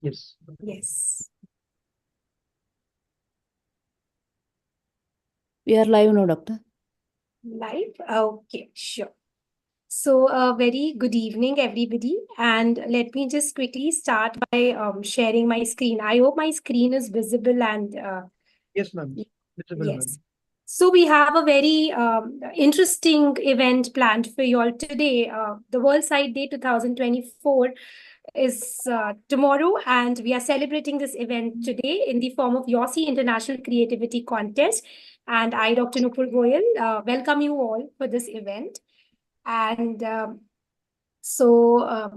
Yes. Yes. We are live now, doctor. Live? Okay, sure. So, very good evening, everybody. And let me just quickly start by sharing my screen. I hope my screen is visible and Yes, ma'am. Visible, yes. ma'am. So we have a very interesting event planned for you all today. The World Sight Day 2024 is tomorrow, and we are celebrating this event today in the form of YOSI International Creativity Contest. And I, Dr. Nupur Goyal, welcome you all for this event. And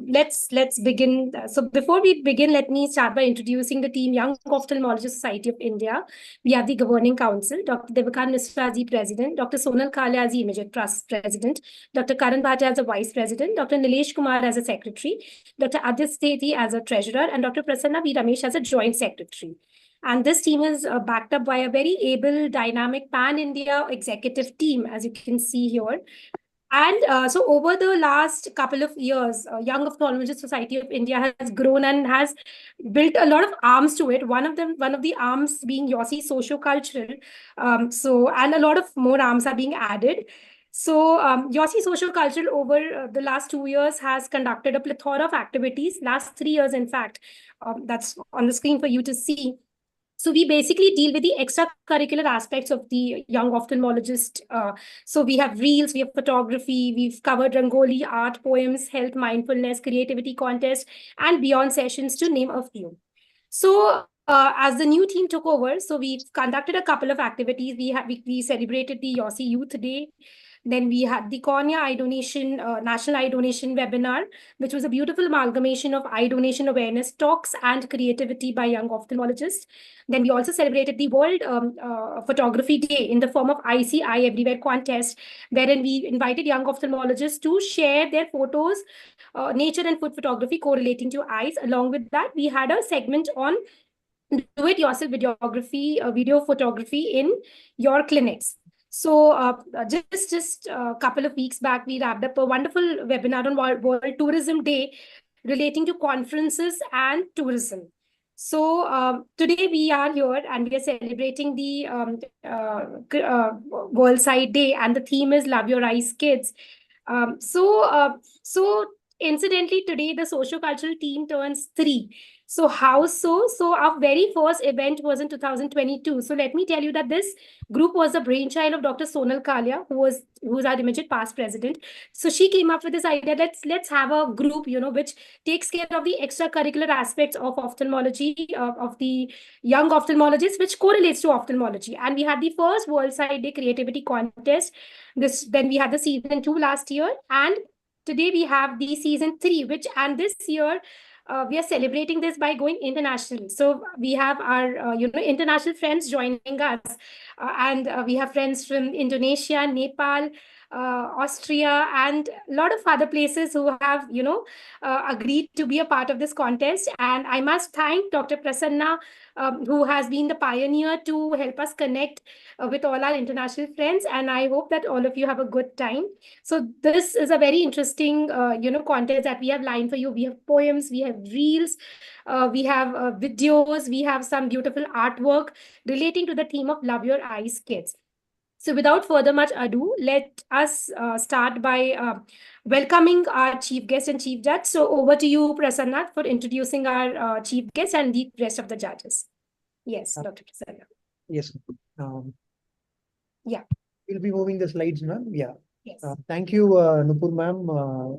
let's begin. So before we begin, let me start by introducing the team Young Ophthalmologist Society of India. We have the Governing Council, Dr. Devakan Misra ji, President, Dr. Sonal Kalia ji, Immediate Trust President, Dr. Karan Bhatia as a Vice President, Dr. Nilesh Kumar as a Secretary, Dr. Aditya as a Treasurer, and Dr. Prasanna V. Ramesh as a Joint Secretary. And this team is backed up by a very able, dynamic pan-India executive team, as you can see here. And so over the last couple of years, Young Ophthalmologist Society of India has grown and has built a lot of arms to it. One of the arms being YOSI socio-cultural. And a lot of more arms are being added. So YOSI socio-cultural over the last 2 years has conducted a plethora of activities. Last 3 years, in fact, that's on the screen for you to see. So we basically deal with the extracurricular aspects of the young ophthalmologist. So we have reels, we have photography, we've covered Rangoli, art, poems, health, mindfulness, creativity contest, and beyond sessions, to name a few. So as the new team took over, so we've conducted a couple of activities. We celebrated the YOSI Youth Day. Then we had the Cornea Eye Donation, National Eye Donation webinar, which was a beautiful amalgamation of eye donation awareness talks and creativity by young ophthalmologists. Then we also celebrated the World Photography Day in the form of IC Eye Everywhere contest, wherein we invited young ophthalmologists to share their photos, nature and food photography correlating to eyes. Along with that, we had a segment on do-it-yourself videography, video photography in your clinics. So just a couple of weeks back, we wrapped up a wonderful webinar on World Tourism Day relating to conferences and tourism. So today we are here and we are celebrating the World Sight Day, and the theme is Love Your Eyes, Kids. So incidentally, today the socio-cultural team turns 3. So how so? So our very first event was in 2022. So let me tell you that this group was the brainchild of Dr. Sonal Kalia, who's our immediate past president. So she came up with this idea that let's have a group, which takes care of the extracurricular aspects of ophthalmology, of the young ophthalmologists, which correlates to ophthalmology. And we had the first World Sight Day Creativity Contest. Then we had the season 2 last year, and today we have the season 3, and this year we are celebrating this by going international. So we have our international friends joining us, and we have friends from Indonesia, Nepal, Austria, and a lot of other places who have agreed to be a part of this contest. And I must thank Dr. Prasanna, who has been the pioneer to help us connect with all our international friends. And I hope that all of you have a good time. So this is a very interesting, contest that we have lined for you. We have poems, we have reels, we have videos, we have some beautiful artwork relating to the theme of Love Your Eyes, Kids. So without further much ado, let us start by welcoming our chief guest and chief judge. So over to you, Prasanna, for introducing our chief guest and the rest of the judges. Yes, Dr. Prasanna. Yes. Yeah. We'll be moving the slides, ma'am. Yeah. Yes. Thank you, Nupur ma'am,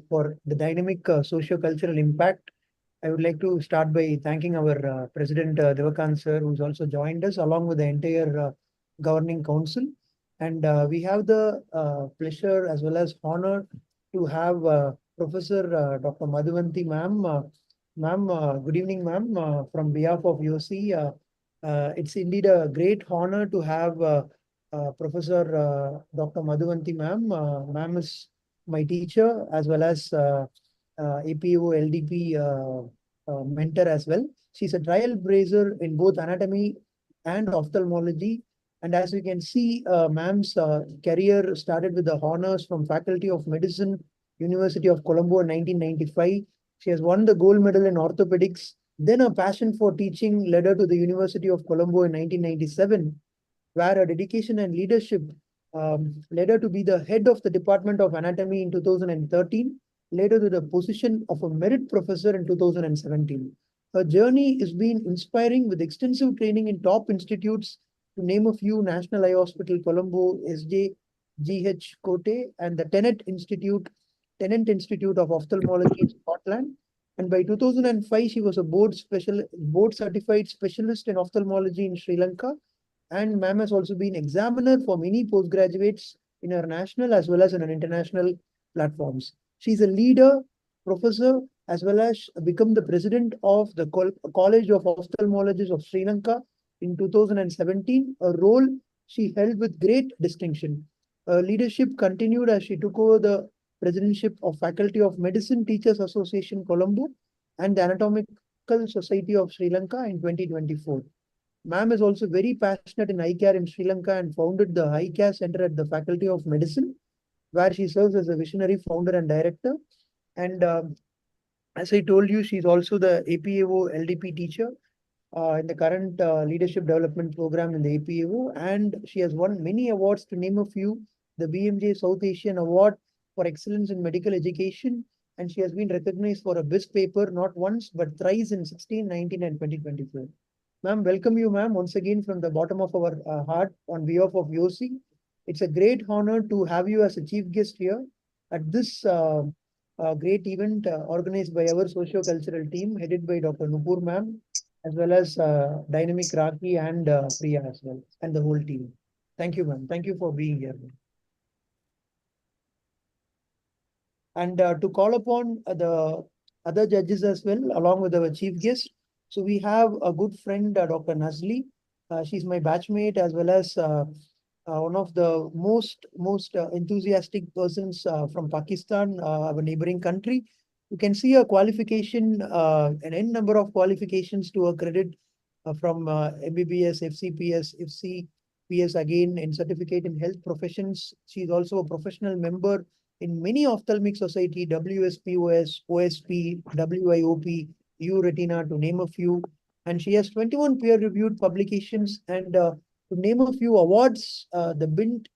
for the dynamic socio-cultural impact. I would like to start by thanking our President Devakan sir, who's also joined us, along with the entire governing council. And we have the pleasure as well as honor to have Professor Dr. Madhuvanti ma'am. Ma'am, good evening, ma'am. From behalf of YOSI, it's indeed a great honor to have Professor Dr. Madhuvanti ma'am. Ma'am is my teacher as well as APO LDP mentor as well. She's a trailblazer in both anatomy and ophthalmology. And as you can see, ma'am's career started with the honors from Faculty of Medicine, University of Colombo in 1995. She has won the gold medal in orthopedics Then her passion for teaching led her to the University of Colombo in 1997, where her dedication and leadership led her to be the head of the Department of Anatomy in 2013, later to the position of a merit professor in 2017. Her journey has been inspiring with extensive training in top institutes, to name a few: National Eye Hospital Colombo, SJGH Kote, and the Tennant Institute of Ophthalmology in Scotland. And by 2005, she was a board certified specialist in ophthalmology in Sri Lanka. And ma'am has also been examiner for many postgraduates in our national as well as in our international platforms. She's a leader, professor, as well as become the president of the College of Ophthalmologists of Sri Lanka in 2017, a role she held with great distinction. Her leadership continued as she took over the presidentship of Faculty of Medicine Teachers Association Colombo and the Anatomical Society of Sri Lanka in 2024. Ma'am is also very passionate in eye care in Sri Lanka and founded the Eye Care Center at the Faculty of Medicine, where she serves as a visionary founder and director. And as I told you, she's also the APAO LDP teacher in the current leadership development program in the APAO. And she has won many awards, to name a few: the BMJ South Asian Award for Excellence in Medical Education. And she has been recognized for a BIS paper not once but thrice in 16, 19, and 2024. Ma'am, welcome you, ma'am, once again from the bottom of our heart on behalf of YOSI. It's a great honor to have you as a chief guest here at this great event organized by our socio-cultural team headed by Dr. Nupur ma'am, as well as Dynamic Raki and Priya as well, and the whole team. Thank you, ma'am. Thank you for being here. And to call upon the other judges as well, along with our chief guest. So we have a good friend, Dr. Nazli. She's my batchmate as well as one of the most enthusiastic persons from Pakistan, our neighboring country. You can see a qualification, an n number of qualifications to her credit from MBBS, FCPS, FCPS again, and certificate in health professions. She is also a professional member in many ophthalmic society, WSPOS, OSP, WIOP, U-Retina, to name a few. And she has 21 peer-reviewed publications and to name a few awards, the Bint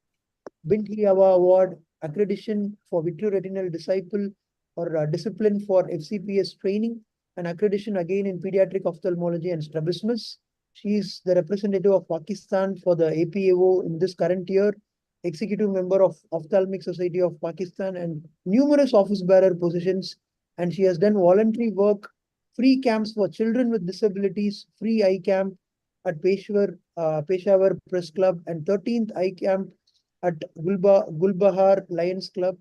Liawa Award, accreditation for vitreoretinal disciple or discipline for FCPS training, and accreditation again in pediatric ophthalmology and strabismus. She is the representative of Pakistan for the APAO in this current year, executive member of Ophthalmic Society of Pakistan, and numerous office bearer positions. And she has done voluntary work, free camps for children with disabilities, free eye camp at Peshawar Press Club, and 13th eye camp at Gulbahar Lions Club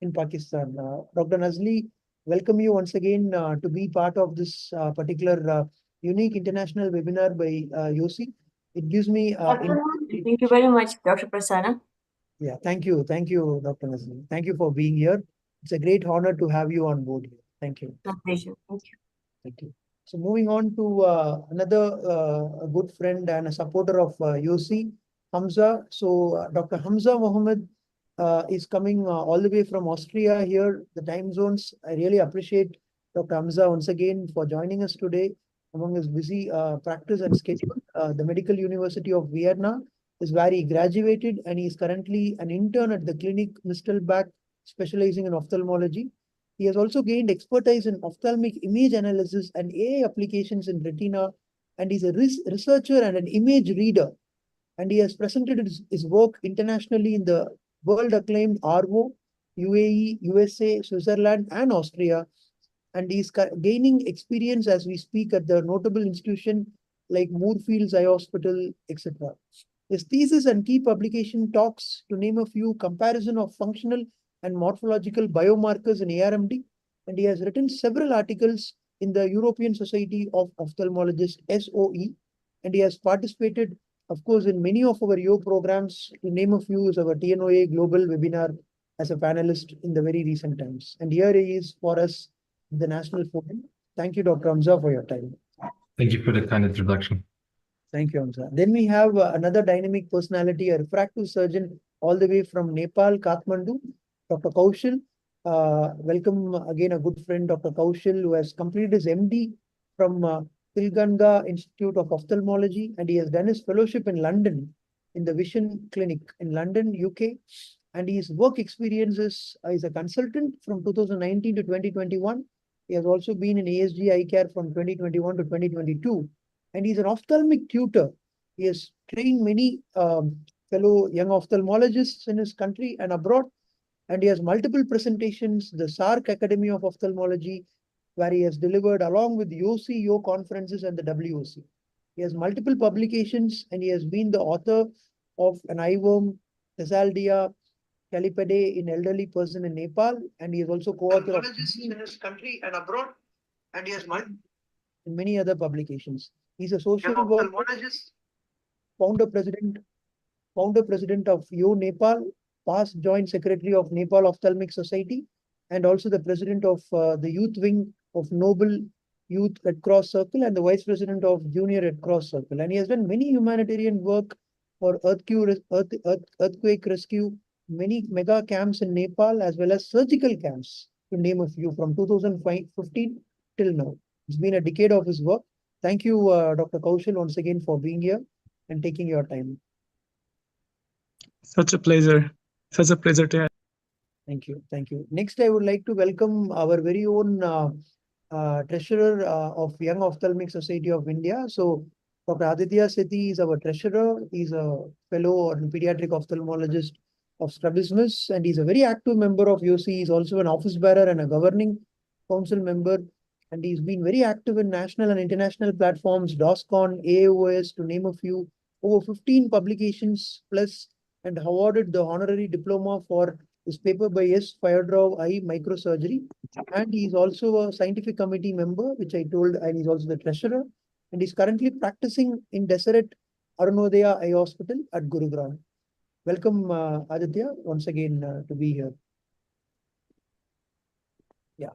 in Pakistan. Dr. Nazli, welcome you once again to be part of this particular unique international webinar by YOSI. It gives me Thank you very much, Dr. Prasanna. yeah, thank you. Thank you, Dr. Nazli. Thank you for being here. It's a great honor to have you on board here. Thank you. My pleasure. Thank you. Thank you. So moving on to another a good friend and a supporter of YOSI, Hamza. So Dr. Hamza Mohammed is coming all the way from Austria here, the time zones. I really appreciate Dr. Hamza once again for joining us today among his busy practice and schedule. The Medical University of Vienna is where he graduated, and he is currently an intern at the Clinic Mistelbach, specializing in ophthalmology. He has also gained expertise in ophthalmic image analysis and AI applications in retina, and he's a researcher and an image reader. And he has presented his work internationally in the world acclaimed RO, UAE, USA, Switzerland, and Austria. And he's gaining experience as we speak at the notable institution like Moorfields Eye Hospital, etc. His thesis and key publication talks, to name a few: comparison of functional and morphological biomarkers in ARMD, and he has written several articles in the European Society of Ophthalmologists, SOE, and he has participated, of course, in many of our YO programs. To name a few is our TNOA Global Webinar as a panelist in the very recent times. And here he is for us, the National Forum. Thank you, Dr. Hamza, for your time. Thank you for the kind introduction. Thank you, Hamza. Then we have another dynamic personality, a refractive surgeon all the way from Nepal, Kathmandu, Dr. Kaushal. Welcome again, a good friend, Dr. Kaushal, who has completed his MD from Tilganga Institute of Ophthalmology, and he has done his fellowship in London in the Vision Clinic in London, UK. And his work experiences is a consultant from 2019 to 2021. He has also been in ASG Eye Care from 2021 to 2022. And he's an ophthalmic tutor. He has trained many fellow young ophthalmologists in his country and abroad. And he has multiple presentations, the SARC Academy of Ophthalmology, where he has delivered along with YOSI conferences and the WOC. He has multiple publications, and he has been the author of an eyeworm, Thessaldia calipidae in elderly person in Nepal, and he is also co-author of in his country and abroad, and he has many other publications. He's a social ophthalmologist, founder president of Yo Nepal, past joint secretary of Nepal Ophthalmic Society, and also the president of the youth wing of Noble Youth Red Cross Circle and the vice president of Junior Red Cross Circle. And he has done many humanitarian work for earthquake rescue, many mega camps in Nepal, as well as surgical camps, to name a few, from 2015 till now. It's been a decade of his work. Thank you, Dr. Kaushal, once again for being here and taking your time. Such a pleasure. Such a pleasure to have. Thank you. Thank you. Next, I would like to welcome our very own treasurer of Young Ophthalmic Society of India. So, Dr. Aditya Sethi is our treasurer. He's a fellow and pediatric ophthalmologist of strabismus, and he's a very active member of YOSI. He's also an office bearer and a governing council member. And he's been very active in national and international platforms, DOSCON, AAOS, to name a few, over 15 publications plus, and awarded the honorary diploma for his paper by S. Fyodorov Eye Microsurgery. And he's also a scientific committee member, which I told, and he's also the treasurer. And he's currently practicing in Deseret Arunodaya Eye Hospital at Gurugram. Welcome, Aditya, once again to be here. Yeah.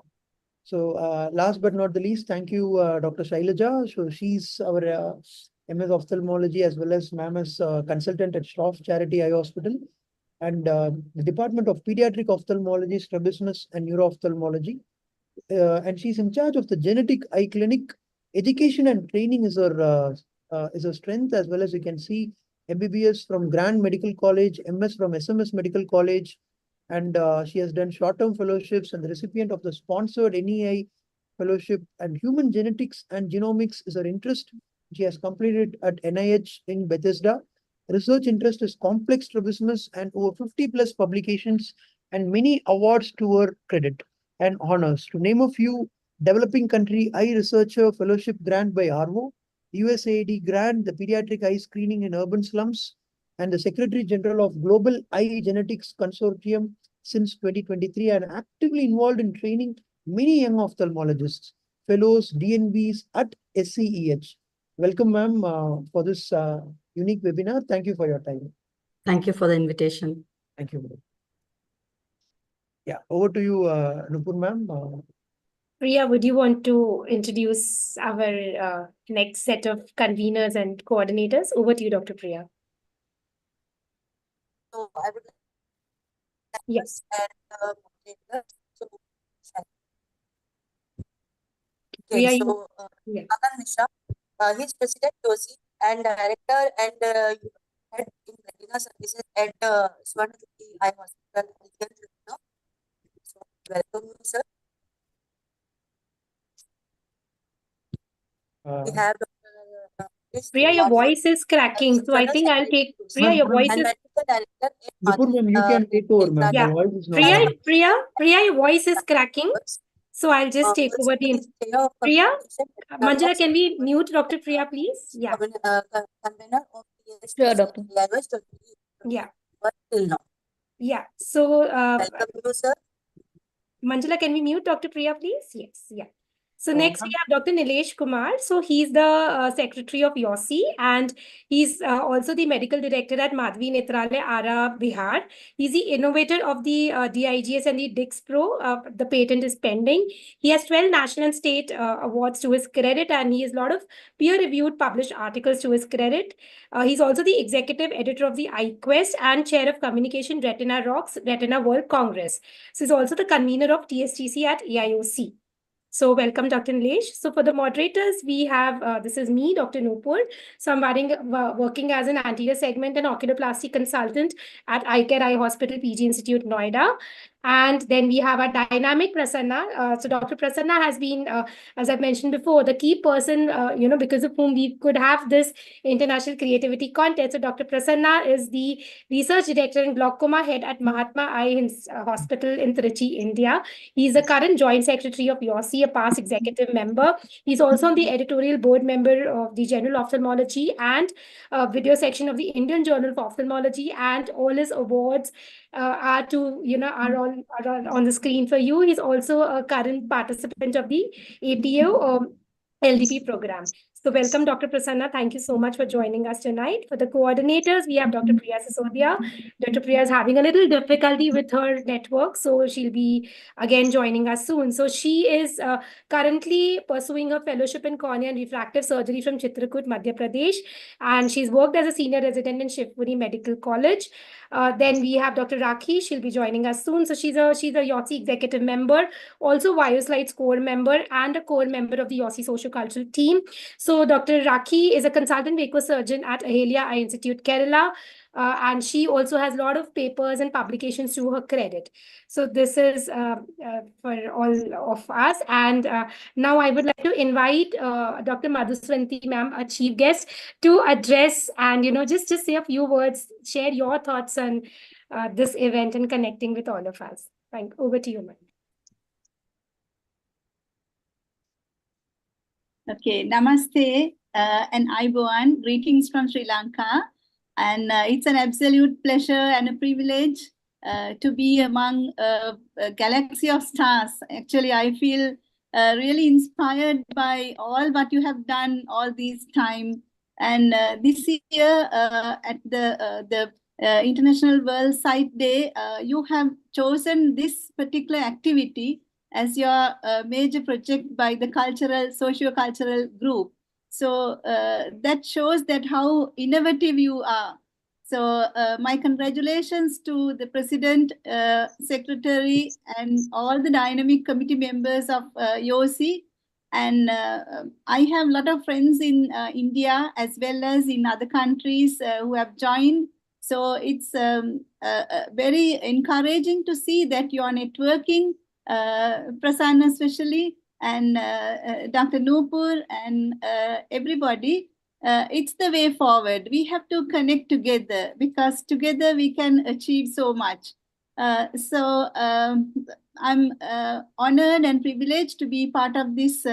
So last but not the least, thank you, Dr. Shailaja. So she's our MS Ophthalmology as well as ma'am as consultant at Shroff Charity Eye Hospital and the Department of Pediatric Ophthalmology, Strabismus and Neuro-Ophthalmology. And she's in charge of the Genetic Eye Clinic. Education and training is her strength, as well as you can see MBBS from Grand Medical College, MS from SMS Medical College, and she has done short-term fellowships and the recipient of the sponsored NEI fellowship, and human genetics and genomics is her interest. She has completed at NIH in Bethesda. Research interest is complex strabismus and over 50 plus publications and many awards to her credit and honors. To name a few, Developing Country Eye Researcher Fellowship Grant by ARVO, USAID grant, the Pediatric Eye Screening in Urban Slums, and the Secretary General of Global Eye Genetics Consortium since 2023, and actively involved in training many young ophthalmologists, fellows, DNBs at SCEH. Welcome, ma'am, for this unique webinar. Thank you for your time. Thank you for the invitation. Thank you. Yeah, over to you, Nupur, ma'am. Priya, would you want to introduce our next set of conveners and coordinators? Over to you, Dr. Priya. So I would Yes. Priya, yeah. Akan Mishra, he's president YOSI and director and head in retina services at Swarnajuti Eye Hospital. So welcome, sir. We have Priya, your voice is cracking, so I think I'll take Priya. Your voice is. Nupur, ma'am, you can take over, ma'am. Yeah. The voice is not Priya, your voice is cracking, so I'll just take over the. Priya, Manjula, can we mute Dr. Priya, please? Yeah. Sure, doctor. Yeah. Till now. Yeah. So, Welcome you, sir. Manjula, can we mute Dr. Priya, please? Yes. Yeah. So next we have Dr. Nilesh Kumar. So he's the secretary of YOSI, and he's also the medical director at Madhvi Netralaya, Ara, Bihar. He's the innovator of the DIGS and the DIX Pro. The patent is pending. He has 12 national and state awards to his credit, and he has a lot of peer-reviewed published articles to his credit. He's also the executive editor of the iQuest and chair of communication Retina Rocks, Retina World Congress. So he's also the convener of TSTC at AIOC. So welcome, Dr. Nilesh. So for the moderators, we have, this is me, Dr. Nupur. So I'm working as an anterior segment and oculoplasty consultant at Eye Hospital, PG Institute, Noida. And then we have our dynamic Prasanna. So Dr. Prasanna has been, as I've mentioned before, the key person, because of whom we could have this international creativity contest. So Dr. Prasanna is the research director and glaucoma head at Mahatma Eye Hospital in Trichy, India. He's the current joint secretary of YOSI, a past executive member. He's also on the editorial board member of the General Ophthalmology and video section of the Indian Journal of Ophthalmology, and all his awards are on the screen for you. He's also a current participant of the APO LDP program. So welcome, Dr. Prasanna. Thank you so much for joining us tonight. For the coordinators, we have Dr. Priya Sisodia. Dr. Priya is having a little difficulty with her network, so she'll be again joining us soon. So she is currently pursuing her fellowship in cornea and refractive surgery from Chitrakoot, Madhya Pradesh, and she's worked as a senior resident in Shivpuri Medical College. Then we have Dr. Rakhi. She'll be joining us soon. So she's a YOSI executive member, also YOSLite's core member, and a core member of the YOSI socio-cultural team. So Dr. Rakhi is a consultant surgeon at Ahelia Eye Institute, Kerala. And she also has a lot of papers and publications to her credit. So this is for all of us. And now I would like to invite Dr. Madhuswanti ma'am, a chief guest, to address and, just say a few words, share your thoughts on this event and connecting with all of us. Over to you, ma'am. Okay, namaste and Aiboan, greetings from Sri Lanka. And it's an absolute pleasure and a privilege to be among a galaxy of stars. Actually, I feel really inspired by all what you have done all this time. And this year at the International World Sight Day, you have chosen this particular activity as your major project by the socio-cultural group. So that shows that how innovative you are. So my congratulations to the president, secretary, and all the dynamic committee members of YOSI. And I have a lot of friends in India as well as in other countries who have joined. So it's very encouraging to see that you are networking, Prasanna especially, and Dr. Nupur and everybody. It's the way forward. We have to connect together because together we can achieve so much. So I'm honored and privileged to be part of this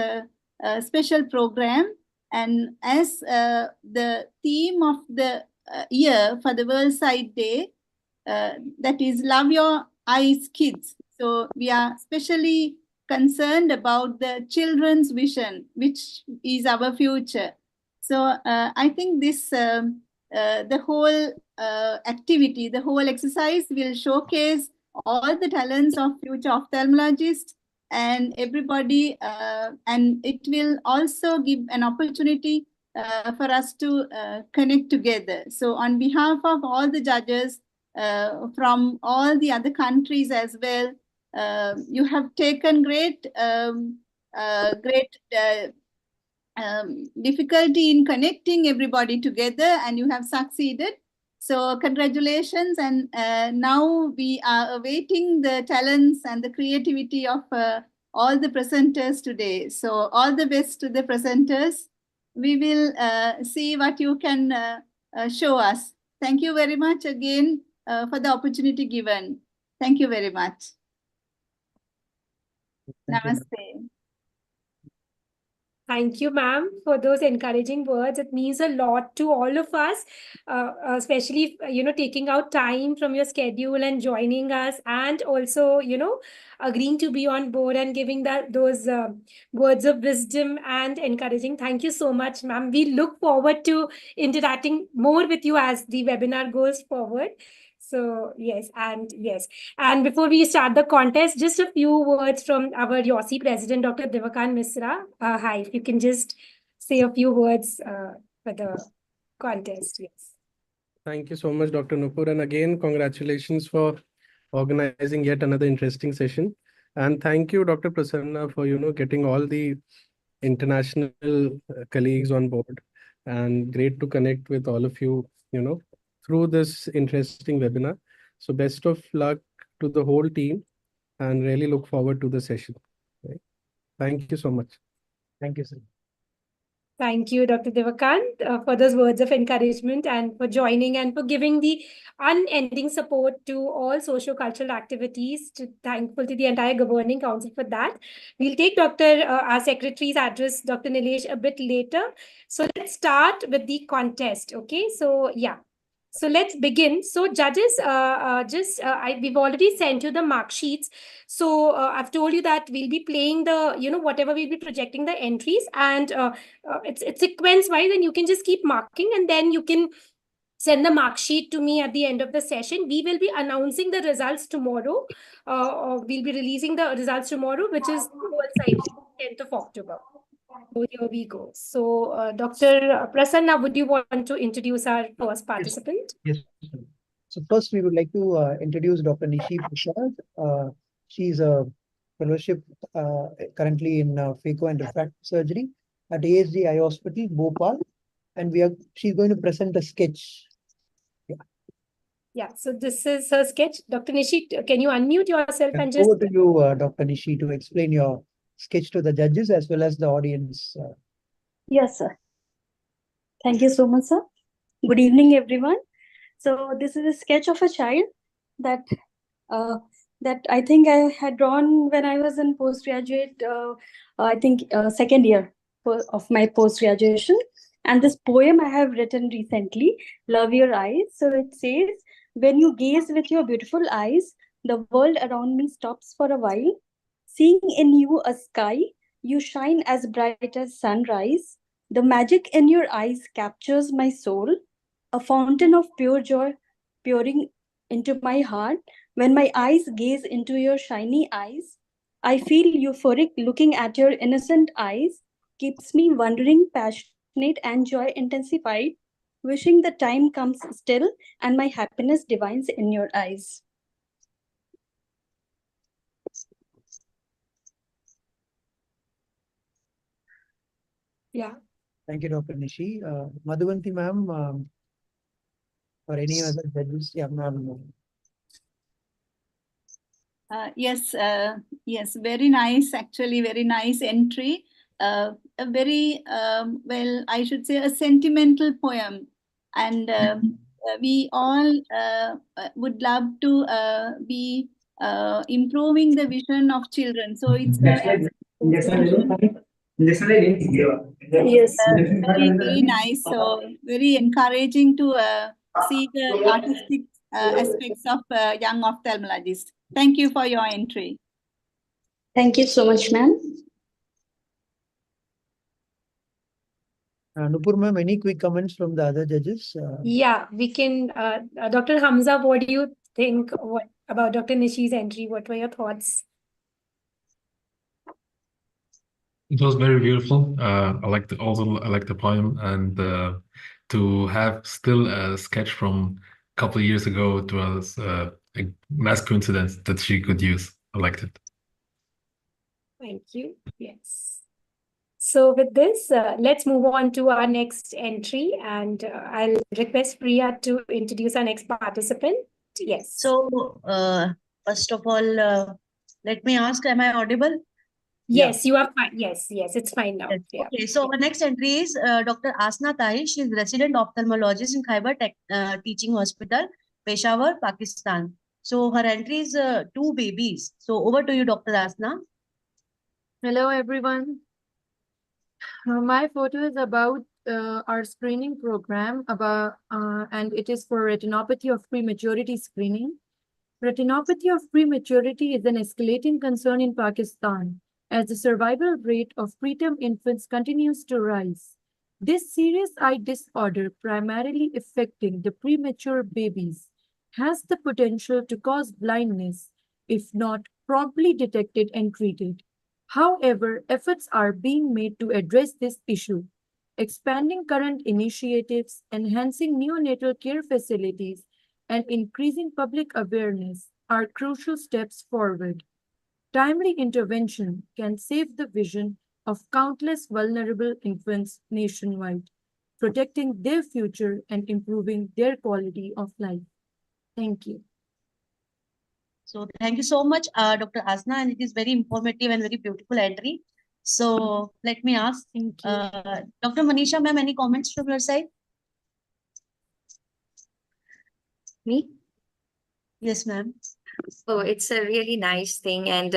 special program. And as the theme of the year for the World Sight Day, that is Love Your Eyes, Kids. So we are especially concerned about the children's vision, which is our future. So I think this, the whole activity, the whole exercise will showcase all the talents of future ophthalmologists and everybody, and it will also give an opportunity for us to connect together. So on behalf of all the judges from all the other countries as well, you have taken great difficulty in connecting everybody together, and you have succeeded. So congratulations, and now we are awaiting the talents and the creativity of all the presenters today. So all the best to the presenters. We will see what you can show us. Thank you very much again for the opportunity given. Thank you very much. Namaste. Thank you, ma'am, for those encouraging words. It means a lot to all of us, especially, taking out time from your schedule and joining us, and also, agreeing to be on board and giving those words of wisdom and encouraging. Thank you so much, ma'am. We look forward to interacting more with you as the webinar goes forward. So yes. And before we start the contest, just a few words from our YOSI president, Dr. Devakan Misra. Hi, if you can just say a few words for the contest. Yes. Thank you so much, Dr. Nupur. And again, congratulations for organizing yet another interesting session. And thank you, Dr. Prasanna, for, getting all the international colleagues on board. And great to connect with all of you, through this interesting webinar. So best of luck to the whole team and really look forward to the session. Right? Thank you so much. Thank you, sir. Thank you, Dr. Devakant, for those words of encouragement and for joining and for giving the unending support to all socio-cultural activities. Thankful to the entire governing council for that. We'll take our secretary's address, Dr. Nilesh, a bit later. So let's start with the contest. Okay, so yeah. So let's begin. So judges, we've already sent you the mark sheets. So I've told you that we'll be playing the, whatever we'll be projecting the entries, and it's sequence wise, and you can just keep marking, and then you can send the mark sheet to me at the end of the session. We will be announcing the results tomorrow. We'll be releasing the results tomorrow, which is coinciding 10th of October. So here we go. So Dr. Prasanna, would you want to introduce our first participant? Yes. So first, we would like to introduce Dr. Nishi Prasad. She's a fellowship currently in phaco and refractive surgery at ASG Eye Hospital, Bhopal, and she's going to present a sketch. Yeah, so this is her sketch. Dr. Nishi, can you unmute yourself and just... Over to you, Dr. Nishi, to explain your sketch to the judges as well as the audience. Yes, sir. Thank you so much, sir. Good evening, everyone. So this is a sketch of a child that I think I had drawn when I was in postgraduate, second year of my post-graduation. And this poem I have written recently, Love Your Eyes. So it says, when you gaze with your beautiful eyes, the world around me stops for a while. Seeing in you a sky, you shine as bright as sunrise. The magic in your eyes captures my soul, a fountain of pure joy pouring into my heart. When my eyes gaze into your shiny eyes, I feel euphoric. Looking at your innocent eyes keeps me wondering, passionate and joy intensified, wishing the time comes still and my happiness divines in your eyes. Yeah. Thank you, Dr. Nishi. Madhuvanti ma'am, or any other judges? Yeah, ma'am. Yes, very nice, actually, very nice entry. A very, I should say, a sentimental poem. And we all would love to be improving the vision of children. So it's Yes. very, very nice. So very encouraging to see the artistic aspects of young ophthalmologists. Thank you for your entry. Thank you so much, ma'am. Nupur ma'am, any quick comments from the other judges? Yeah, we can. Dr. Hamza, what do you think about Dr. Nishi's entry? What were your thoughts? It was very beautiful. I liked the poem, and to have still a sketch from a couple of years ago, it was a nice coincidence that she could use. I liked it. Thank you. Yes. So with this, let's move on to our next entry, and I'll request Priya to introduce our next participant. Yes. So, first of all, let me ask, am I audible? Yes, you are fine. Yes, it's fine now. Yes. Yeah. Okay, so our next entry is Dr. Asna Tahi. She is resident ophthalmologist in Khyber Teaching Hospital, Peshawar, Pakistan. So her entry is 2 babies. So over to you, Dr. Asna. Hello, everyone. My photo is about our screening program and it is for retinopathy of prematurity screening. Retinopathy of prematurity is an escalating concern in Pakistan as the survival rate of preterm infants continues to rise. This serious eye disorder, primarily affecting the premature babies, has the potential to cause blindness if not promptly detected and treated. However, efforts are being made to address this issue. Expanding current initiatives, enhancing neonatal care facilities, and increasing public awareness are crucial steps forward. Timely intervention can save the vision of countless vulnerable infants nationwide, protecting their future and improving their quality of life. Thank you. So thank you so much, Dr. Asna, and it is very informative and very beautiful entry. So let me ask, Thank you. Dr. Manisha, ma'am, any comments from your side? Me? Yes, ma'am. Oh, it's a really nice thing. And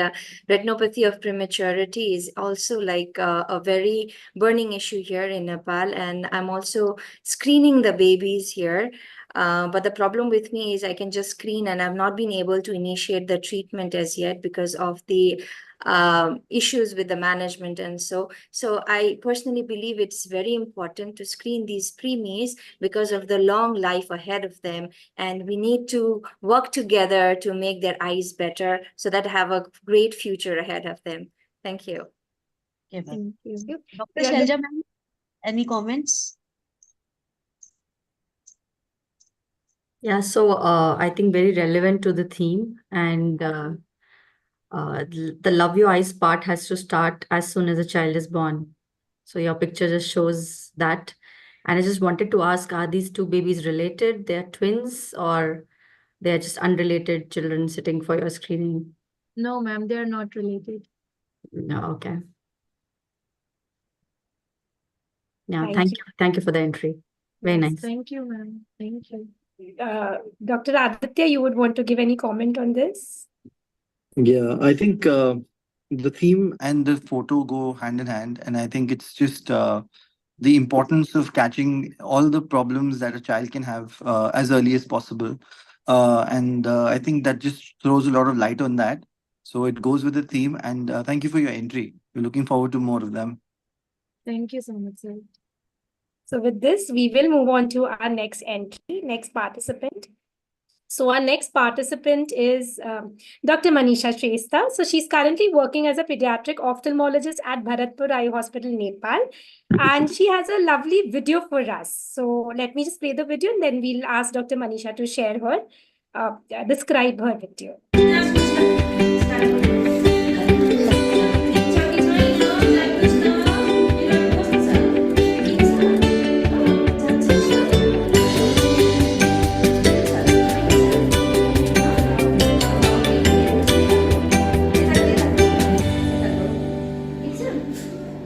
retinopathy of prematurity is also like a very burning issue here in Nepal. And I'm also screening the babies here. But the problem with me is I can just screen and I've not been able to initiate the treatment as yet because of the issues with the management. And so I personally believe it's very important to screen these preemies because of the long life ahead of them. And we need to work together to make their eyes better so that have a great future ahead of them. Thank you. Okay, ma'am. Thank you. Dr. Shelja, ma'am, any comments? Yeah, so I think very relevant to the theme, and the Love Your Eyes part has to start as soon as a child is born. So your picture just shows that. And I just wanted to ask, are these two babies related? They're twins, or they're just unrelated children sitting for your screening? No, ma'am, they are not related. No, okay. Yeah, Thank thank you. you. Thank you for the entry. Very Yes, nice. thank you, ma'am. Thank you. Dr. Aditya, you would want to give any comment on this? Yeah, I think the theme and the photo go hand in hand, and I think it's just the importance of catching all the problems that a child can have as early as possible. And I think that just throws a lot of light on that. So it goes with the theme, and thank you for your entry. We're looking forward to more of them. Thank you so much, sir. So with this, we will move on to our next entry, next participant. So our next participant is Dr. Manisha Shrestha. So she's currently working as a pediatric ophthalmologist at Bharatpur Eye Hospital, Nepal. And she has a lovely video for us. So let me just play the video and then we'll ask Dr. Manisha to share her, describe her video.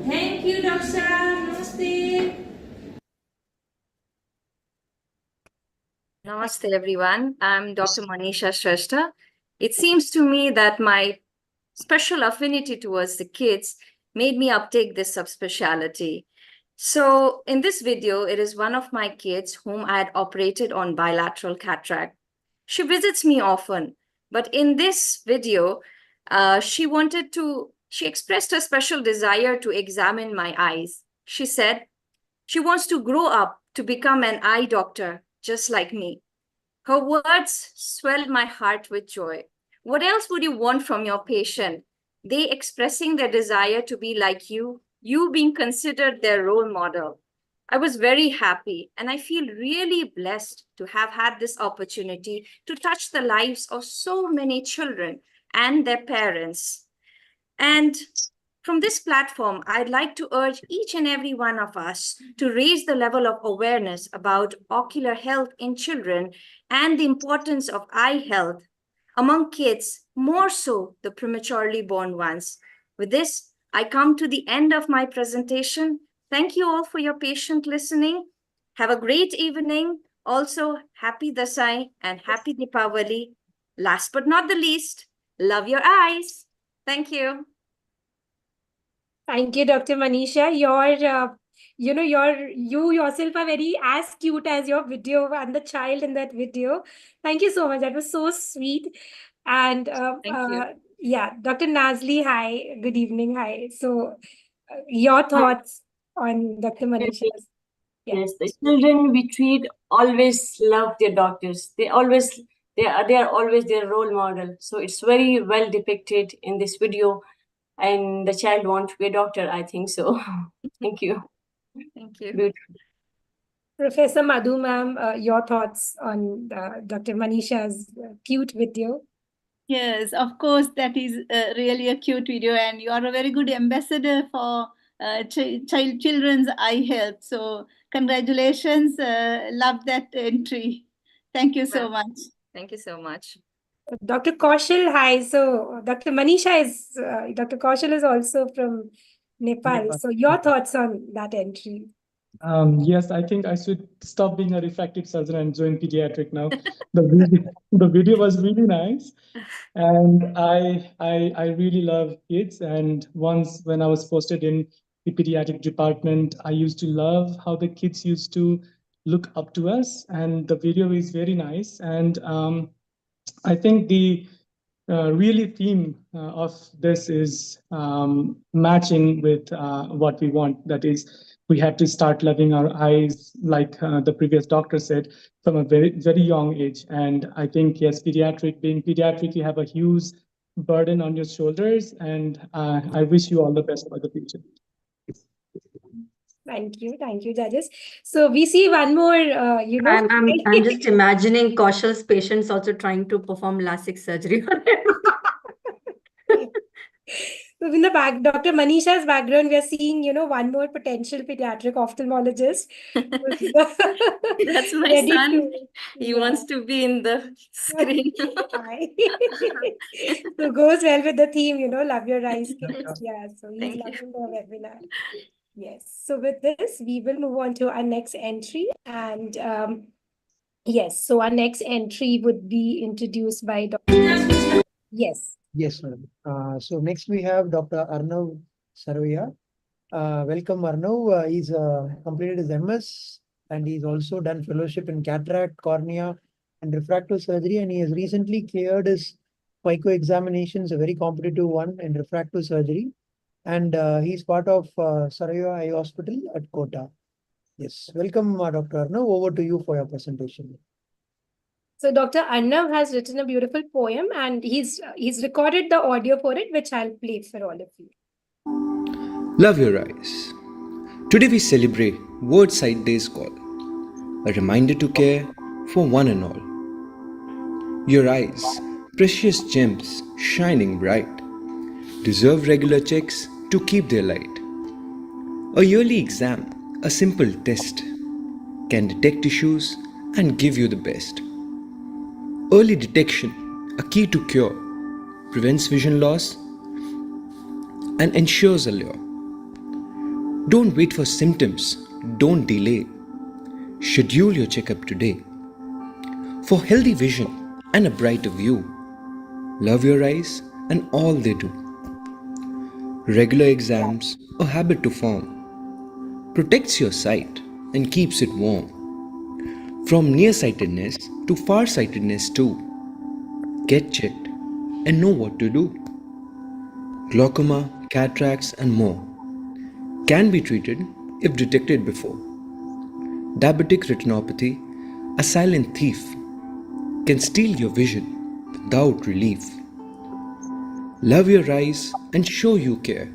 Thank you, Doctor. Namaste. Namaste, everyone. I'm Dr. Manisha Shrestha. It seems to me that my special affinity towards the kids made me uptake this subspecialty. So in this video, it is one of my kids whom I had operated on bilateral cataract. She visits me often, but in this video, she expressed a special desire to examine my eyes. She said she wants to grow up to become an eye doctor, just like me. Her words swelled my heart with joy. What else would you want from your patient? They expressing their desire to be like you being considered their role model. I was very happy, and I feel really blessed to have had this opportunity to touch the lives of so many children and their parents. And from this platform, I'd like to urge each and every one of us to raise the level of awareness about ocular health in children and the importance of eye health among kids, more so the prematurely born ones. With this, I come to the end of my presentation. Thank you all for your patient listening. Have a great evening. Also, happy Dasai and happy Deepavali. Last but not the least, love your eyes. Thank you. Thank you, Dr. Manisha. You yourself are very as cute as your video and the child in that video. Thank you so much. That was so sweet. And Thank you. yeah, Dr. Nazli, hi. Good evening. Hi. So your thoughts on Dr. Manisha's. Yeah. Yes, the children we treat always love their doctors. They are always their role model. So it's very well depicted in this video, and the child wants to be a doctor, I think so. Thank you. Thank you. Beautiful. Professor Madhu, ma'am, your thoughts on Dr. Manisha's cute video? Yes, of course, that is really a cute video, and you are a very good ambassador for children's eye health. So congratulations, love that entry. Thank you so Well, much. thank you so much. Dr. Kaushal, hi. So Dr. Manisha is, Dr. Kaushal is also from Nepal. Nepal. So your thoughts on that entry? Yes, I think I should stop being a refractive surgeon and join pediatric now. The video was really nice, and I really love kids. And once when I was posted in the pediatric department, I used to love how the kids used to look up to us, and the video is very nice. And I think the really theme of this is matching with what we want. That is, we have to start loving our eyes, like the previous doctor said, from a very young age. And I think, yes, being pediatric, you have a huge burden on your shoulders. And I wish you all the best for the future. Thank you, judges. So we see one more, I'm just imagining Kaushal's patients also trying to perform LASIK surgery on him. So in the back, Dr. Manisha's background, we are seeing, one more potential pediatric ophthalmologist. That's my Ready son. to- He yeah. wants to be in the screen. Hi. So goes well with the theme, love your eyes, kids. Yeah, so he's Thank you. loving the webinar. Yes. So with this, we will move on to our next entry. And yes, so our next entry would be introduced by Dr. Yes. Yes, madam. So next we have Dr. Arnav Saroya. Welcome, Arnav. He's completed his MS and he's also done fellowship in cataract, cornea, and refractive surgery. And he has recently cleared his FICO examinations, a very competitive one in refractive surgery. And he's part of Saroya Eye Hospital at Kota. Yes, welcome, Dr. Arnav. Over to you for your presentation. So Dr. Arnav has written a beautiful poem and he's recorded the audio for it, which I'll play for all of you. Love your eyes. Today we celebrate World Sight Day's call, a reminder to care for one and all. Your eyes, precious gems shining bright, deserve regular checks to keep their light. A yearly exam, a simple test, can detect issues and give you the best. Early detection, a key to cure, prevents vision loss and ensures a lure. Don't wait for symptoms, don't delay. Schedule your checkup today. For healthy vision and a brighter view, love your eyes and all they do. Regular exams, a habit to form, protects your sight and keeps it warm. From nearsightedness to farsightedness too, get checked and know what to do. Glaucoma, cataracts and more can be treated if detected before. Diabetic retinopathy, a silent thief, can steal your vision without relief. Love your eyes and show you care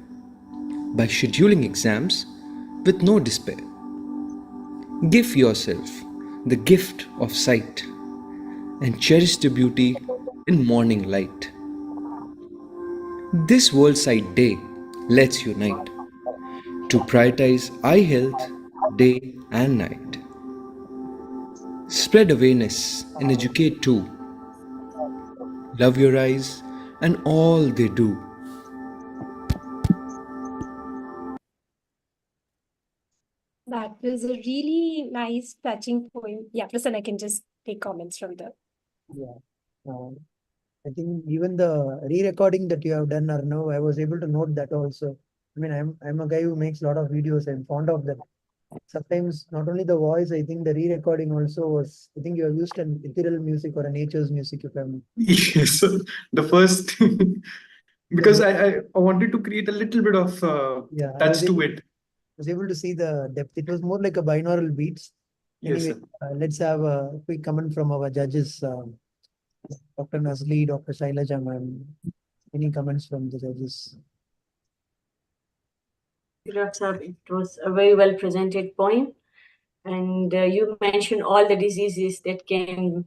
by scheduling exams with no despair. Give yourself the gift of sight and cherish the beauty in morning light. This World Sight Day let's unite to prioritize eye health day and night. Spread awareness and educate too. Love your eyes and all they do. That was a really nice, touching poem. Yeah, listen, I can just take comments from the. Yeah. I think even the re-recording that you have done, Arnav, I was able to note that also. I mean, I'm a guy who makes a lot of videos. I'm fond of that. Sometimes not only the voice, I think the re-recording also was. I think you have used an ethereal music or a nature's music, if I'm. Yes, the first because I wanted to create a little bit of Yeah, I touch was to able, it. was able to see the depth. It was more like a binaural beats. Yes, Anyway, sir. let's have a quick comment from our judges, Dr. Nazli, Dr. Shailaja, ma'am. Any comments from the judges? It was a very well presented poem, and you mentioned all the diseases that can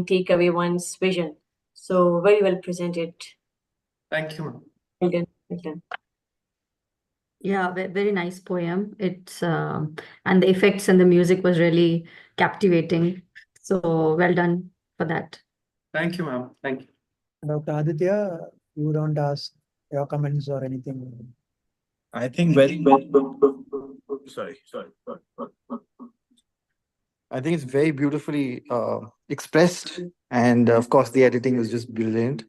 take away one's vision. So very well presented. Thank you, ma'am. Well done. Well done. Yeah, very nice poem. It's and the effects and the music was really captivating. So well done for that. Thank you, ma'am. Thank you. Dr. Aditya, you don't ask your comments or anything. I think very sorry. I think it's very beautifully expressed, and of course the editing was just brilliant,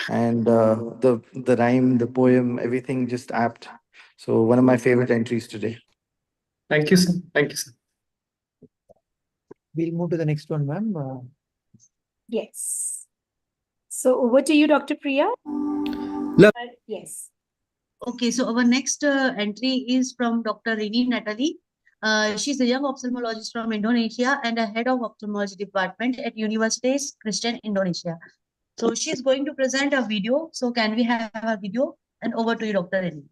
and the rhyme, the poem, everything just apt. So one of my favorite entries today. Thank you, sir. Thank you, sir. We'll move to the next one, ma'am. Yes. So over to you, Dr. Priya. Yes. Okay, so our next entry is from Dr. Rini Natalie. She's a young ophthalmologist from Indonesia and a head of ophthalmology department at Universitas Christian Indonesia. So she's going to present a video. So can we have a video? And over to you, Dr. Rini.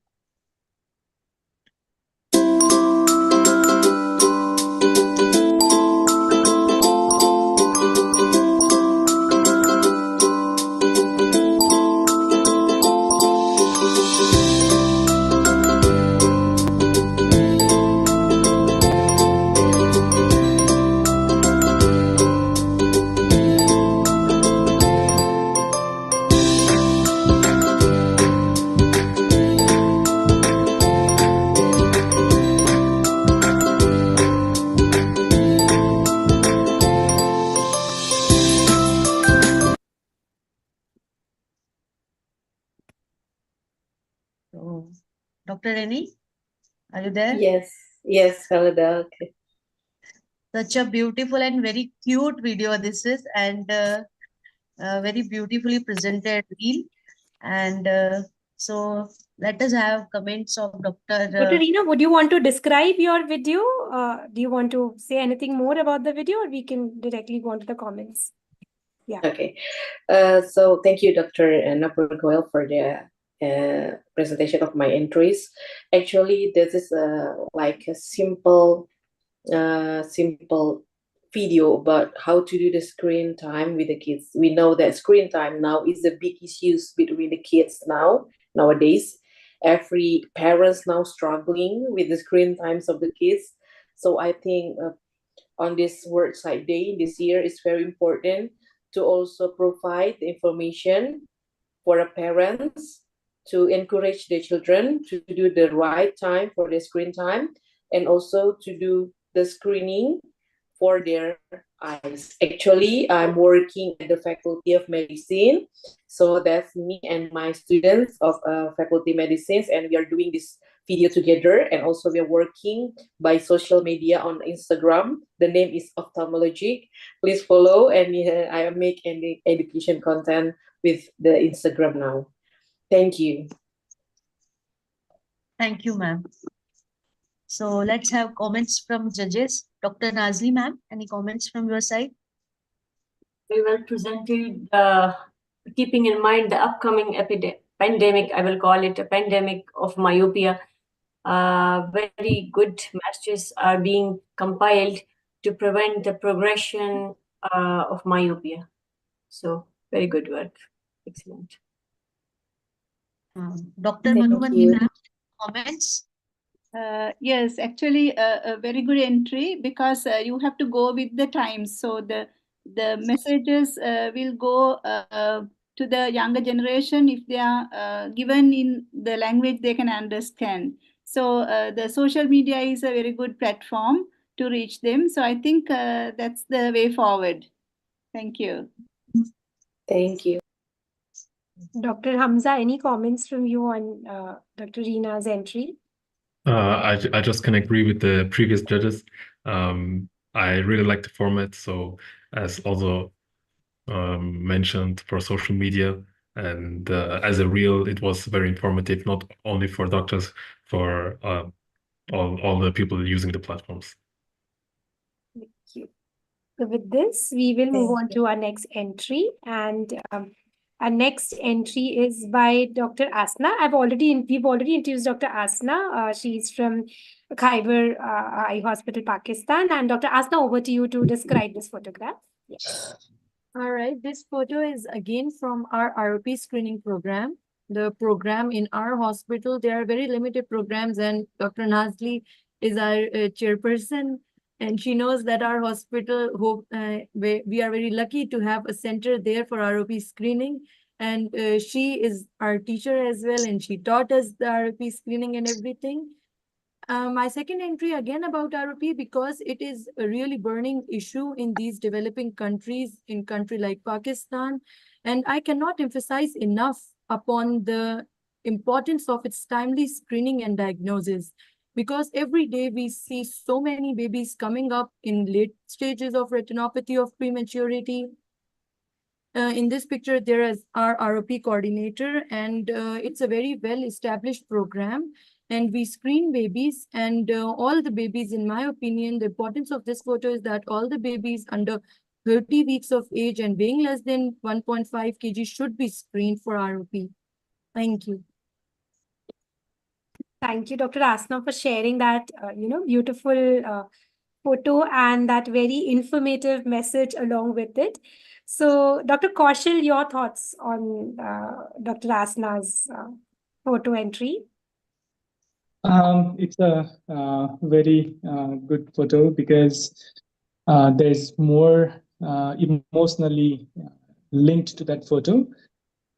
Dr. Rini, are you there? Yes, hello there. Okay. Such a beautiful and very cute video this is, and very beautifully presented reel. And so let us have comments of Dr. Dr. Reena, would you want to describe your video? Do you want to say anything more about the video, or we can directly go on to the comments? Yeah. Okay. So thank you, Dr. Napur Goel, for the presentation of my entries. Actually, this is like a simple video about how to do the screen time with the kids. We know that screen time now is a big issue between the kids nowadays. Every parents now struggling with the screen times of the kids. So I think on this World Sight Day this year is very important to also provide the information for the parents to encourage the children to do the right time for the screen time, and also to do the screening for their eyes. Actually, I'm working at the Faculty of Medicine. So that's me and my students of Faculty Medicines, and we are doing this video together. And also we are working by social media on Instagram. The name is Ophthalmologic. Please follow, and I make any education content with the Instagram now. Thank you. Thank you, ma'am. So let's have comments from judges. Dr. Nazli, ma'am, any comments from your side? Very well presented. Keeping in mind the upcoming pandemic, I will call it a pandemic of myopia. Very good messages are being compiled to prevent the progression of myopia. So very good work. Excellent. Dr. Manubandhi, ma'am, comments? Yes, actually a very good entry, because you have to go with the times. So the messages will go to the younger generation if they are given in the language they can understand. So the social media is a very good platform to reach them. So I think that's the way forward. Thank you. Thank you. Dr. Hamza, any comments from you on Dr. Reena's entry? I just can agree with the previous judges. I really like the format. So as also mentioned, for social media and as a reel, it was very informative, not only for doctors, for all the people using the platforms. Thank you. So with this, we will move on to our next entry, and our next entry is by Dr. Asna. We've already introduced Dr. Asna. She's from Khyber Eye Hospital, Pakistan. And Dr. Asna, over to you to describe this photograph. Yes. All right, this photo is again from our ROP screening program. The program in our hospital, there are very limited programs, and Dr. Nazli is our chairperson, and she knows that our hospital, we are very lucky to have a center there for ROP screening. And she is our teacher as well, and she taught us the ROP screening and everything. My second entry again about ROP, because it is a really burning issue in these developing countries, in country like Pakistan. And I cannot emphasize enough upon the importance of its timely screening and diagnosis, because every day we see so many babies coming up in late stages of retinopathy of prematurity. In this picture, there is our ROP coordinator, and it's a very well-established program. And we screen babies, and all the babies, in my opinion, the importance of this photo is that all the babies under 30 weeks of age and weighing less than 1.5 kg should be screened for ROP. Thank you. Thank you, Dr. Asna, for sharing that, beautiful photo and that very informative message along with it. So, Dr. Kaushal, your thoughts on Dr. Asna's photo entry? It's a very good photo because there's more emotionally linked to that photo.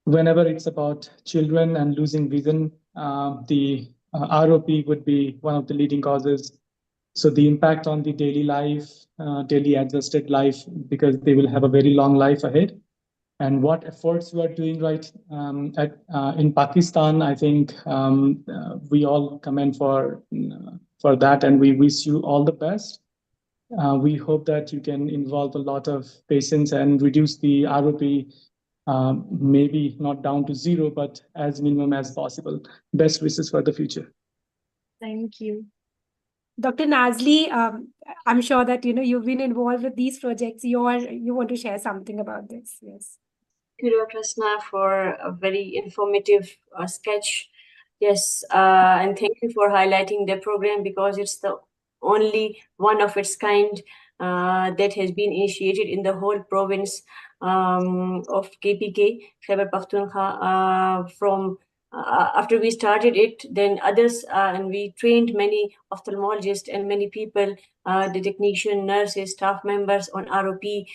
Whenever it's about children and losing vision, the ROP would be one of the leading causes. So the impact on the daily life, daily adjusted life, because they will have a very long life ahead. And what efforts we are doing right in Pakistan, I think we all commend for that, and we wish you all the best. We hope that you can involve a lot of patients and reduce the ROP, maybe not down to zero, but as minimum as possible. Best wishes for the future. Thank you. Dr. Nazli, I'm sure that you've been involved with these projects. You want to share something about this? Yes. Thank you, Dr. Asna, for a very informative sketch. Yes, and thank you for highlighting the program, because it's the only one of its kind that has been initiated in the whole province of KPK, Khyber Pakhtunkhwa. From after we started it, then others, and we trained many ophthalmologists and many people, the technician, nurses, staff members on ROP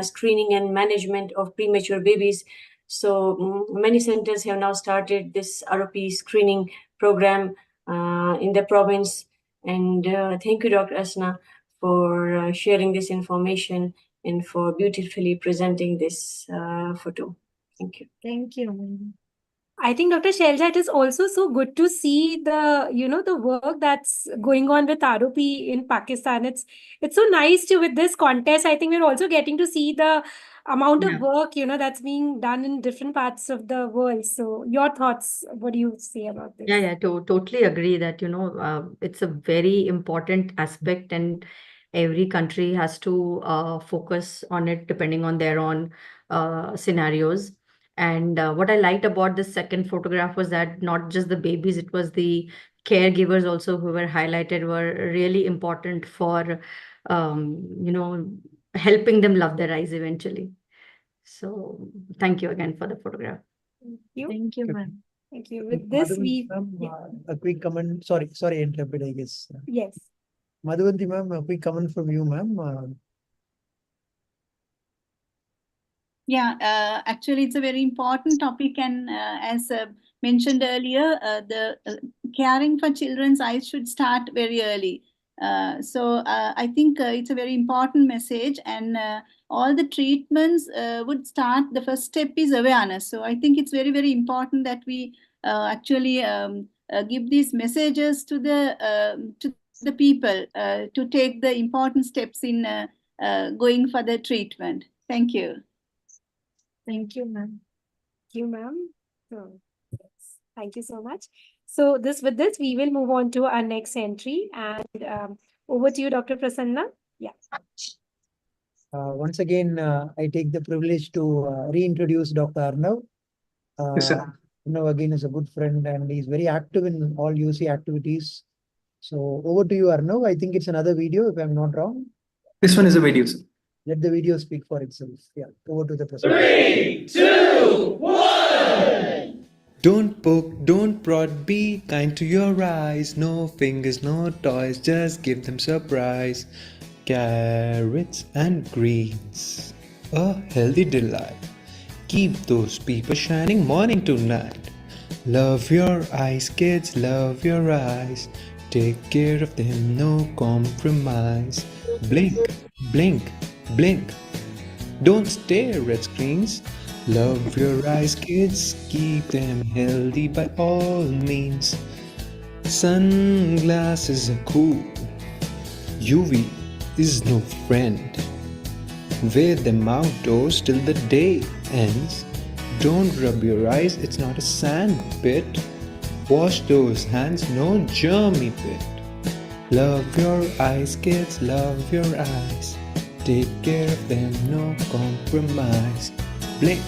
screening and management of premature babies. So many centers have now started this ROP screening program in the province. And thank you, Dr. Asna, for sharing this information and for beautifully presenting this photo. Thank you. Thank you. I think, Dr. Shelja, it is also so good to see the work that's going on with ROP in Pakistan. It's so nice with this contest. I think we're also getting to see the amount of work, that's being done in different parts of the world. So your thoughts, what do you say about this? Yeah, totally agree that, it's a very important aspect, and every country has to focus on it depending on their own scenarios. And what I liked about this second photograph was that not just the babies, it was the caregivers also who were highlighted, were really important for, helping them love their eyes eventually. So thank you again for the photograph. Thank you. Thank you, ma'am. Thank you. With this, a quick comment. Sorry, interrupted, I guess. Yes. Madhuvanti ma'am, a quick comment from you, ma'am. Yeah, actually, it's a very important topic, and as mentioned earlier, the caring for children's eyes should start very early. So I think it's a very important message, and all the treatments would start. The first step is awareness. So I think it's very, very important that we actually give these messages to the people to take the important steps in going for the treatment. Thank you. Thank you, ma'am. Thank you, ma'am. So, yes, thank you so much. So with this, we will move on to our next entry, and over to you, Dr. Prasanna. Yeah. Once again, I take the privilege to reintroduce Dr. Arnav. Yes, sir. Arnav again is a good friend, and he's very active in all YOSI activities. So over to you, Arnav. I think it's another video, if I'm not wrong. This one is a video, sir. let the video speak for itself. Yeah, over to the president. 3, 2, 1. Don't poke, don't prod, be kind to your eyes. No fingers, no toys, just give them surprise. Carrots and greens, a healthy delight. Keep those peepers shining morning to night. Love your eyes, kids, love your eyes. Take care of them, no compromise. Blink, blink, blink. Don't stare at screens. Love your eyes, kids, keep them healthy by all means. Sunglasses are cool. UV is no friend. Wear them outdoors till the day ends. Don't rub your eyes, it's not a sand pit. Wash those hands, no germy pit. Love your eyes, kids, love your eyes. Take care of them, no compromise. Blink,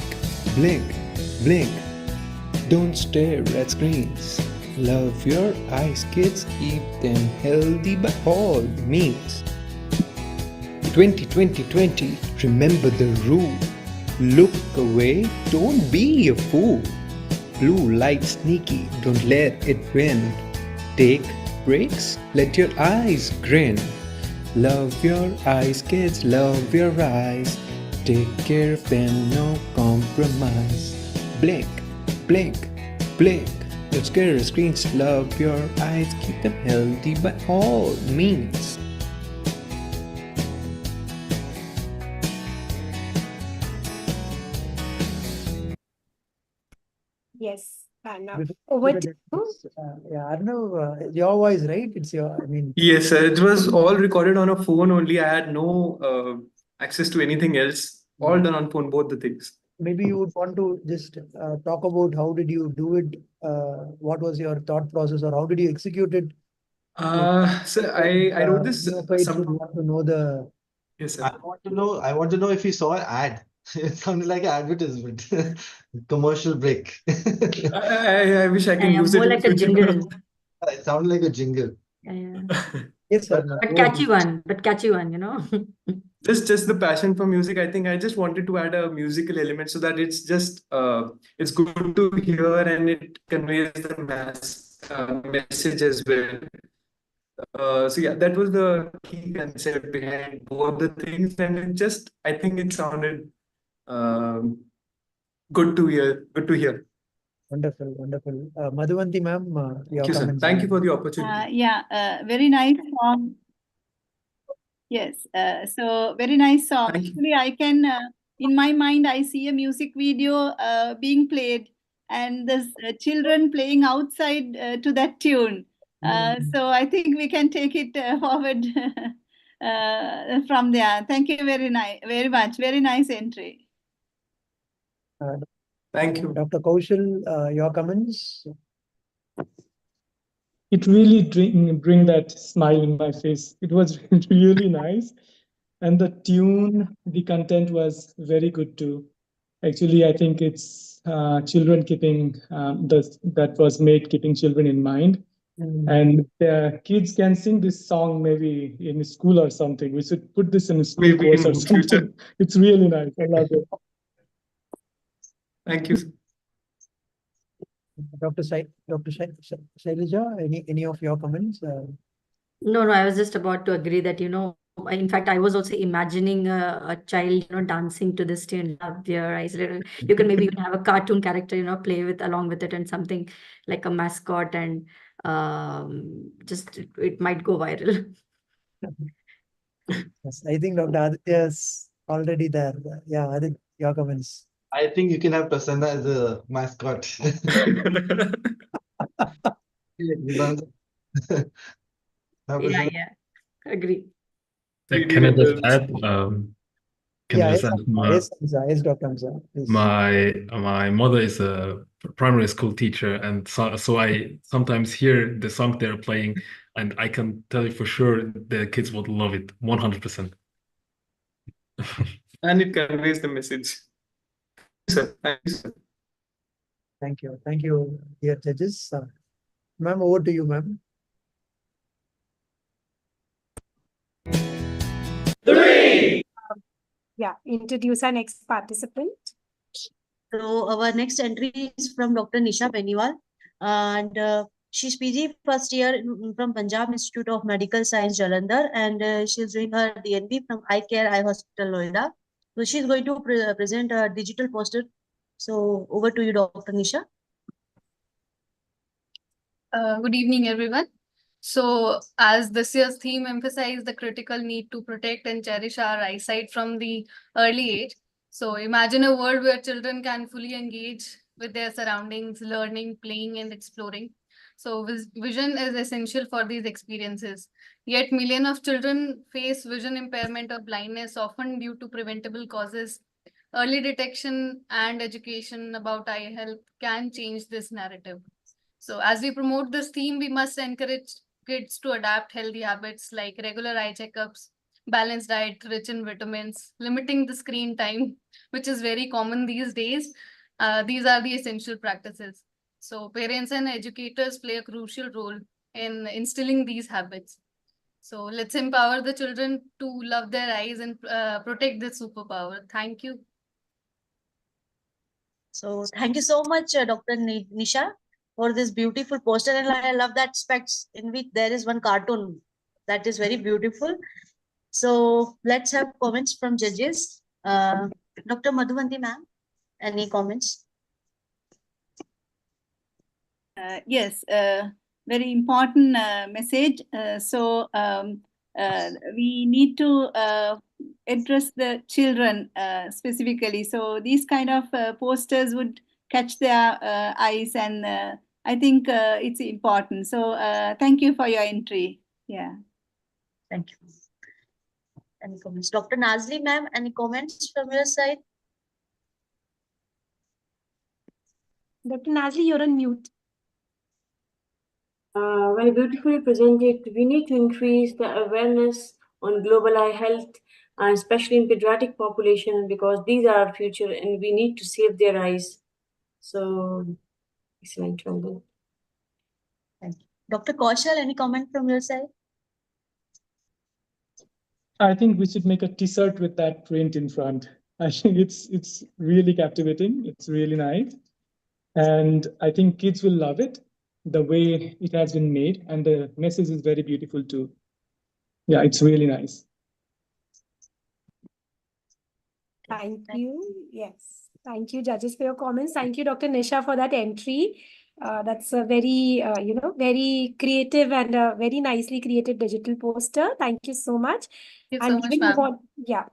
blink, blink. Don't stare at screens. Love your eyes, kids, keep them healthy by all means. 20, remember the rule. Look away, don't be a fool. Blue light sneaky, don't let it win. Take breaks, let your eyes grin. Love your eyes, kids, love your eyes. Take care of them, no compromise. Blink, blink, blink. Don't scare at screens, love your eyes, keep them healthy by all means. Yes, Arnav. Before Over the to you. yeah, Arnav, your voice, right? It's your, I mean, Yes, it was all recorded on a phone only. I had no access to anything else. All done on phone, both the things. maybe you would want to just talk about how did you do it? What was your thought process, or how did you execute it? So I wrote this Neophytes would want to know the. Yes, sir. I want to know if you saw an ad. It sounded like an advertisement. Commercial break. I wish I can use it more in like a future. jingle. It sounded like a jingle. Yeah. Yes, sir. But catchy one, you know. Just the passion for music. I think I just wanted to add a musical element so that it's just it's good to hear and it conveys the message as well. So yeah, that was the key concept behind both the things, and it just I think it sounded good to hear. Good to hear. Wonderful, wonderful. Madhuvanti ma'am, your Thank you, sir. comments. Thank you for the opportunity. Very nice song. Yes, so very nice song. Thank you. Actually, I can, in my mind, I see a music video being played and there's children playing outside to that tune. So I think we can take it forward from there. Thank you very much. Very nice entry. Thank you. Dr. Kaushal, your comments? It really bring that smile in my face. It was really nice. And the tune, the content was very good too. Actually, I think it's children keeping, that was made keeping children in mind. And kids can sing this song maybe in school or something. We should put this in a school Maybe course in or something. future. It's really nice. I love it. Thank you. Dr. Shailaja, any of your comments? No, I was just about to agree that, you know, in fact, I was also imagining a child, you know, dancing to this tune, Love Your Eyes. You can maybe even have a cartoon character, you know, play with along with it and something like a mascot and just it might go viral. Yes, I think Dr. Aditya is already there. Yeah, Aditya, your comments. I think you can have Prasanna as a mascot. Yeah, agree. Can I just add? Can I Yeah, just yes, add? yes, Hamza, yes, Dr. Hamza, please. My mother is a primary school teacher, and so I sometimes hear the song they're playing, and I can tell you for sure the kids would love it 100%. And it conveys the message. Sir, thank you, sir. Thank you, dear judges. Ma'am, over to you, ma'am. 3, introduce our next participant. So our next entry is from Dr. Nisha Beniwal, and she's PG first year from Punjab Institute of Medical Science, Jalandhar, and she's doing her DNB from Eye Care Eye Hospital, Noida. So she's going to present a digital poster. So over to you, Dr. Nisha. Good evening, everyone. So, as this year's theme emphasized the critical need to protect and cherish our eyesight from the early age. So, imagine a world where children can fully engage with their surroundings, learning, playing, and exploring. So, vision is essential for these experiences. Yet, millions of children face vision impairment or blindness, often due to preventable causes. Early detection and education about eye health can change this narrative. So, as we promote this theme, we must encourage kids to adapt healthy habits like regular eye checkups, balanced diet rich in vitamins, limiting the screen time, which is very common these days. These are the essential practices. So, parents and educators play a crucial role in instilling these habits. So, let's empower the children to love their eyes and protect this superpower. Thank you. So thank you so much, Dr. Nisha, for this beautiful poster. And I love that specs in which there is one cartoon that is very beautiful. So let's have comments from judges. Dr. Madhuvanti ma'am, any comments? Yes, very important message. We need to address the children specifically. So these kind of posters would catch their eyes, and I think it's important. So thank you for your entry. Yeah. Thank you. Any comments? Dr. Nazli ma'am, any comments from your side? Dr. Nazli, you're on mute. Very beautifully presented. We need to increase the awareness on global eye health, and especially in pediatric population, because these are our future and we need to save their eyes. So, excellent. Well done. Thank you. Dr. Kaushal, any comment from your side? I think we should make a t-shirt with that print in front. I think it's really captivating. It's really nice. And I think kids will love it, the way it has been made, and the message is very beautiful too. Yeah, it's really nice. Thank you. Yes. Thank you, judges, for your comments. Thank you, Dr. Nisha, for that entry. That's a very, very creative and a very nicely created digital poster. Thank you so much. Thank you so much, ma'am.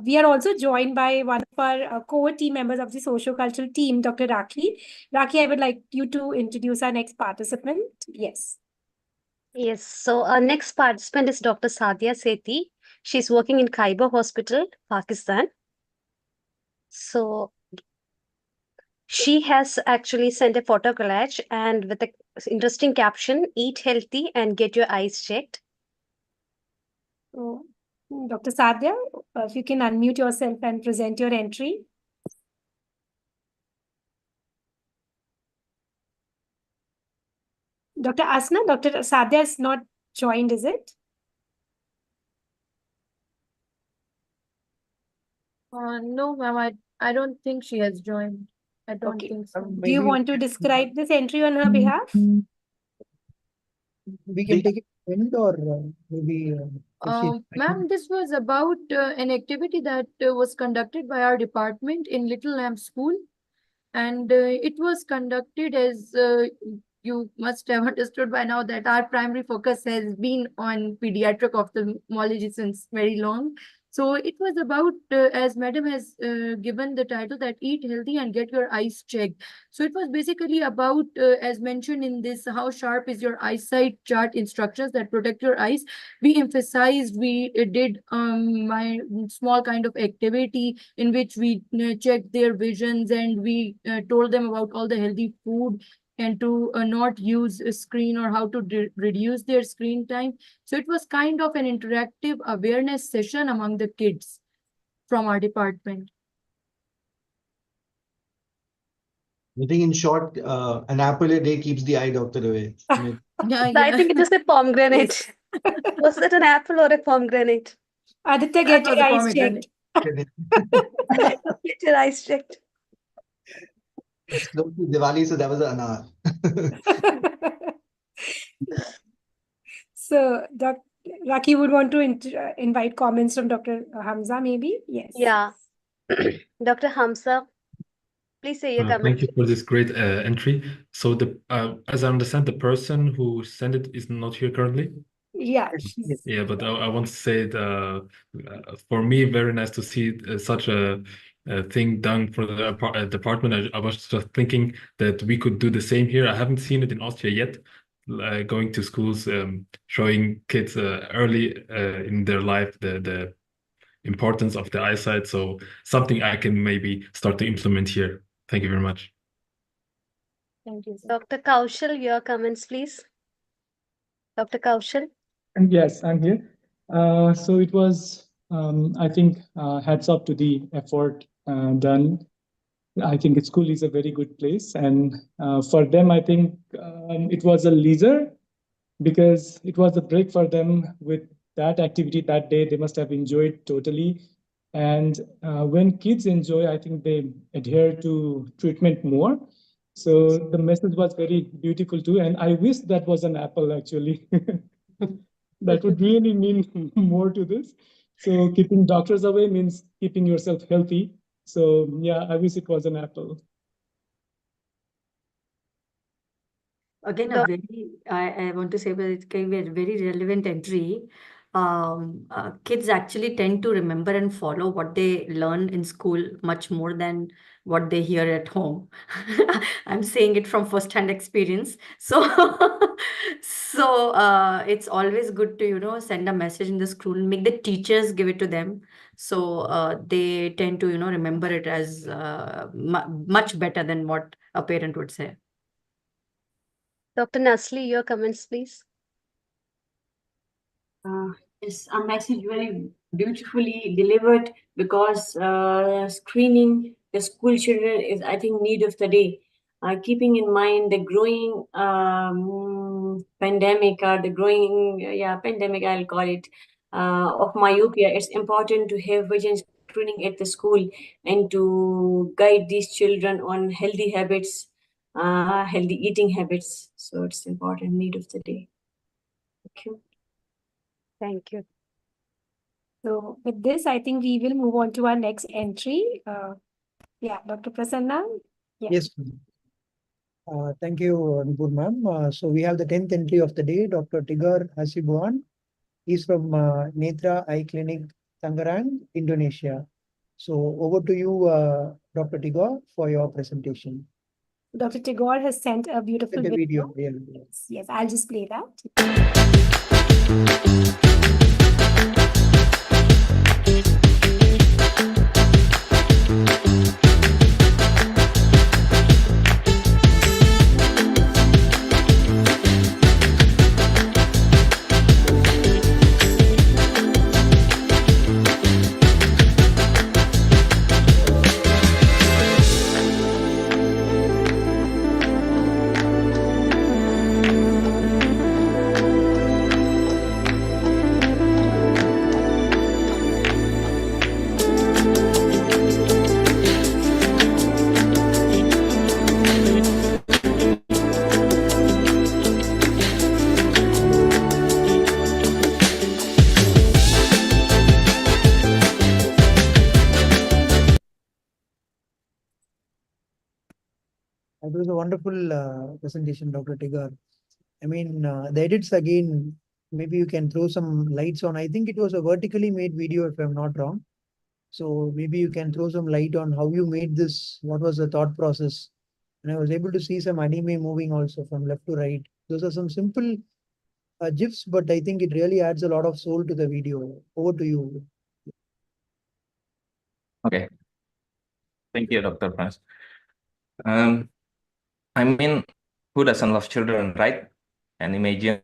We are also joined by one of our core team members of the socio-cultural team, Dr. Rakhi. Rakhi, I would like you to introduce our next participant. Yes. Yes, so our next participant is Dr. Sadia Sethi. She's working in Khyber Hospital, Pakistan. So she has actually sent a photo collage and with an interesting caption, "Eat healthy and get your eyes checked." So, Dr. Sadia, if you can unmute yourself and present your entry. Dr. Asna, Dr. Sadia is not joined, is it? No, ma'am, I don't think she has joined. I don't think so. Do you want to describe this entry on her behalf? We can take it end or maybe. Ma'am, this was about an activity that was conducted by our department in Little Lamp School, and it was conducted as you must have understood by now that our primary focus has been on pediatric ophthalmology since very long. So it was about, as madam has given the title, that eat healthy and get your eyes checked. So it was basically about, as mentioned in this, how sharp is your eyesight chart instructions that protect your eyes. We emphasized, we did my small kind of activity in which we checked their visions, and we told them about all the healthy food and to not use a screen, or how to reduce their screen time. So it was kind of an interactive awareness session among the kids from our department. I think in short, an apple a day keeps the eye doctor away. I think it was a pomegranate. Was it an apple or a pomegranate? Aditya, get your eyes checked. Get your eyes checked. It's close to Diwali, so that was an anar. So, Dr. Raki would want to invite comments from Dr. Hamza, maybe? Yes. Yeah. Dr. Hamza, please say your Thank comment. you for this great entry. So as I understand, the person who sent it is not here currently. Yeah. Yeah, but I want to say for me, very nice to see such a thing done for the department. I was just thinking that we could do the same here. I haven't seen it in Austria yet. Going to schools, showing kids early in their life the importance of the eyesight. So something I can maybe start to implement here. Thank you very much. Thank you. Dr. Kaushal, your comments, please. Dr. Kaushal. And yes, I'm here. So it was, I think, hats off to the effort done. I think school is a very good place. And for them, I think it was a leisure because it was a break for them with that activity that day. They must have enjoyed totally. And when kids enjoy, I think they adhere to treatment more. So the message was very beautiful too. And I wish that was an apple actually. That would really mean more to this. So keeping doctors away means keeping yourself healthy. So yeah, I wish it was an apple. Again, I want to say that it can be a very relevant entry. Kids actually tend to remember and follow what they learn in school much more than what they hear at home. I'm saying it from first-hand experience. So, it's always good to, send a message in the school, make the teachers give it to them. So they tend to, remember it as much better than what a parent would say. Dr. Nasli, your comments, please. It's a message very beautifully delivered because screening the school children is, I think, need of the day. Keeping in mind the growing pandemic or the growing pandemic, I'll call it, of myopia, it's important to have vision screening at the school and to guide these children on healthy habits, healthy eating habits. So it's important need of the day. Thank you. Thank you. So with this, I think we will move on to our next entry. Dr. Prasanna. Yes. Thank you, Nupur ma'am. So we have the 10th entry of the day, Dr. Tigor Hasibuan. He's from Netra Eye Clinic, Tangerang, Indonesia. So over to you, Dr. Tigor, for your presentation. Dr. Tigor has sent a beautiful video. Yes, I'll just play that. It was a wonderful presentation, Dr. Tigor. I mean, the edits again, maybe you can throw some lights on. I think it was a vertically made video, if I'm not wrong. So maybe you can throw some light on how you made this, what was the thought process. And I was able to see some anime moving also from left to right. Those are some simple GIFs, but I think it really adds a lot of soul to the video. Over to you. Okay. Thank you, Dr. Pras. I mean, who doesn't love children, right? And imagine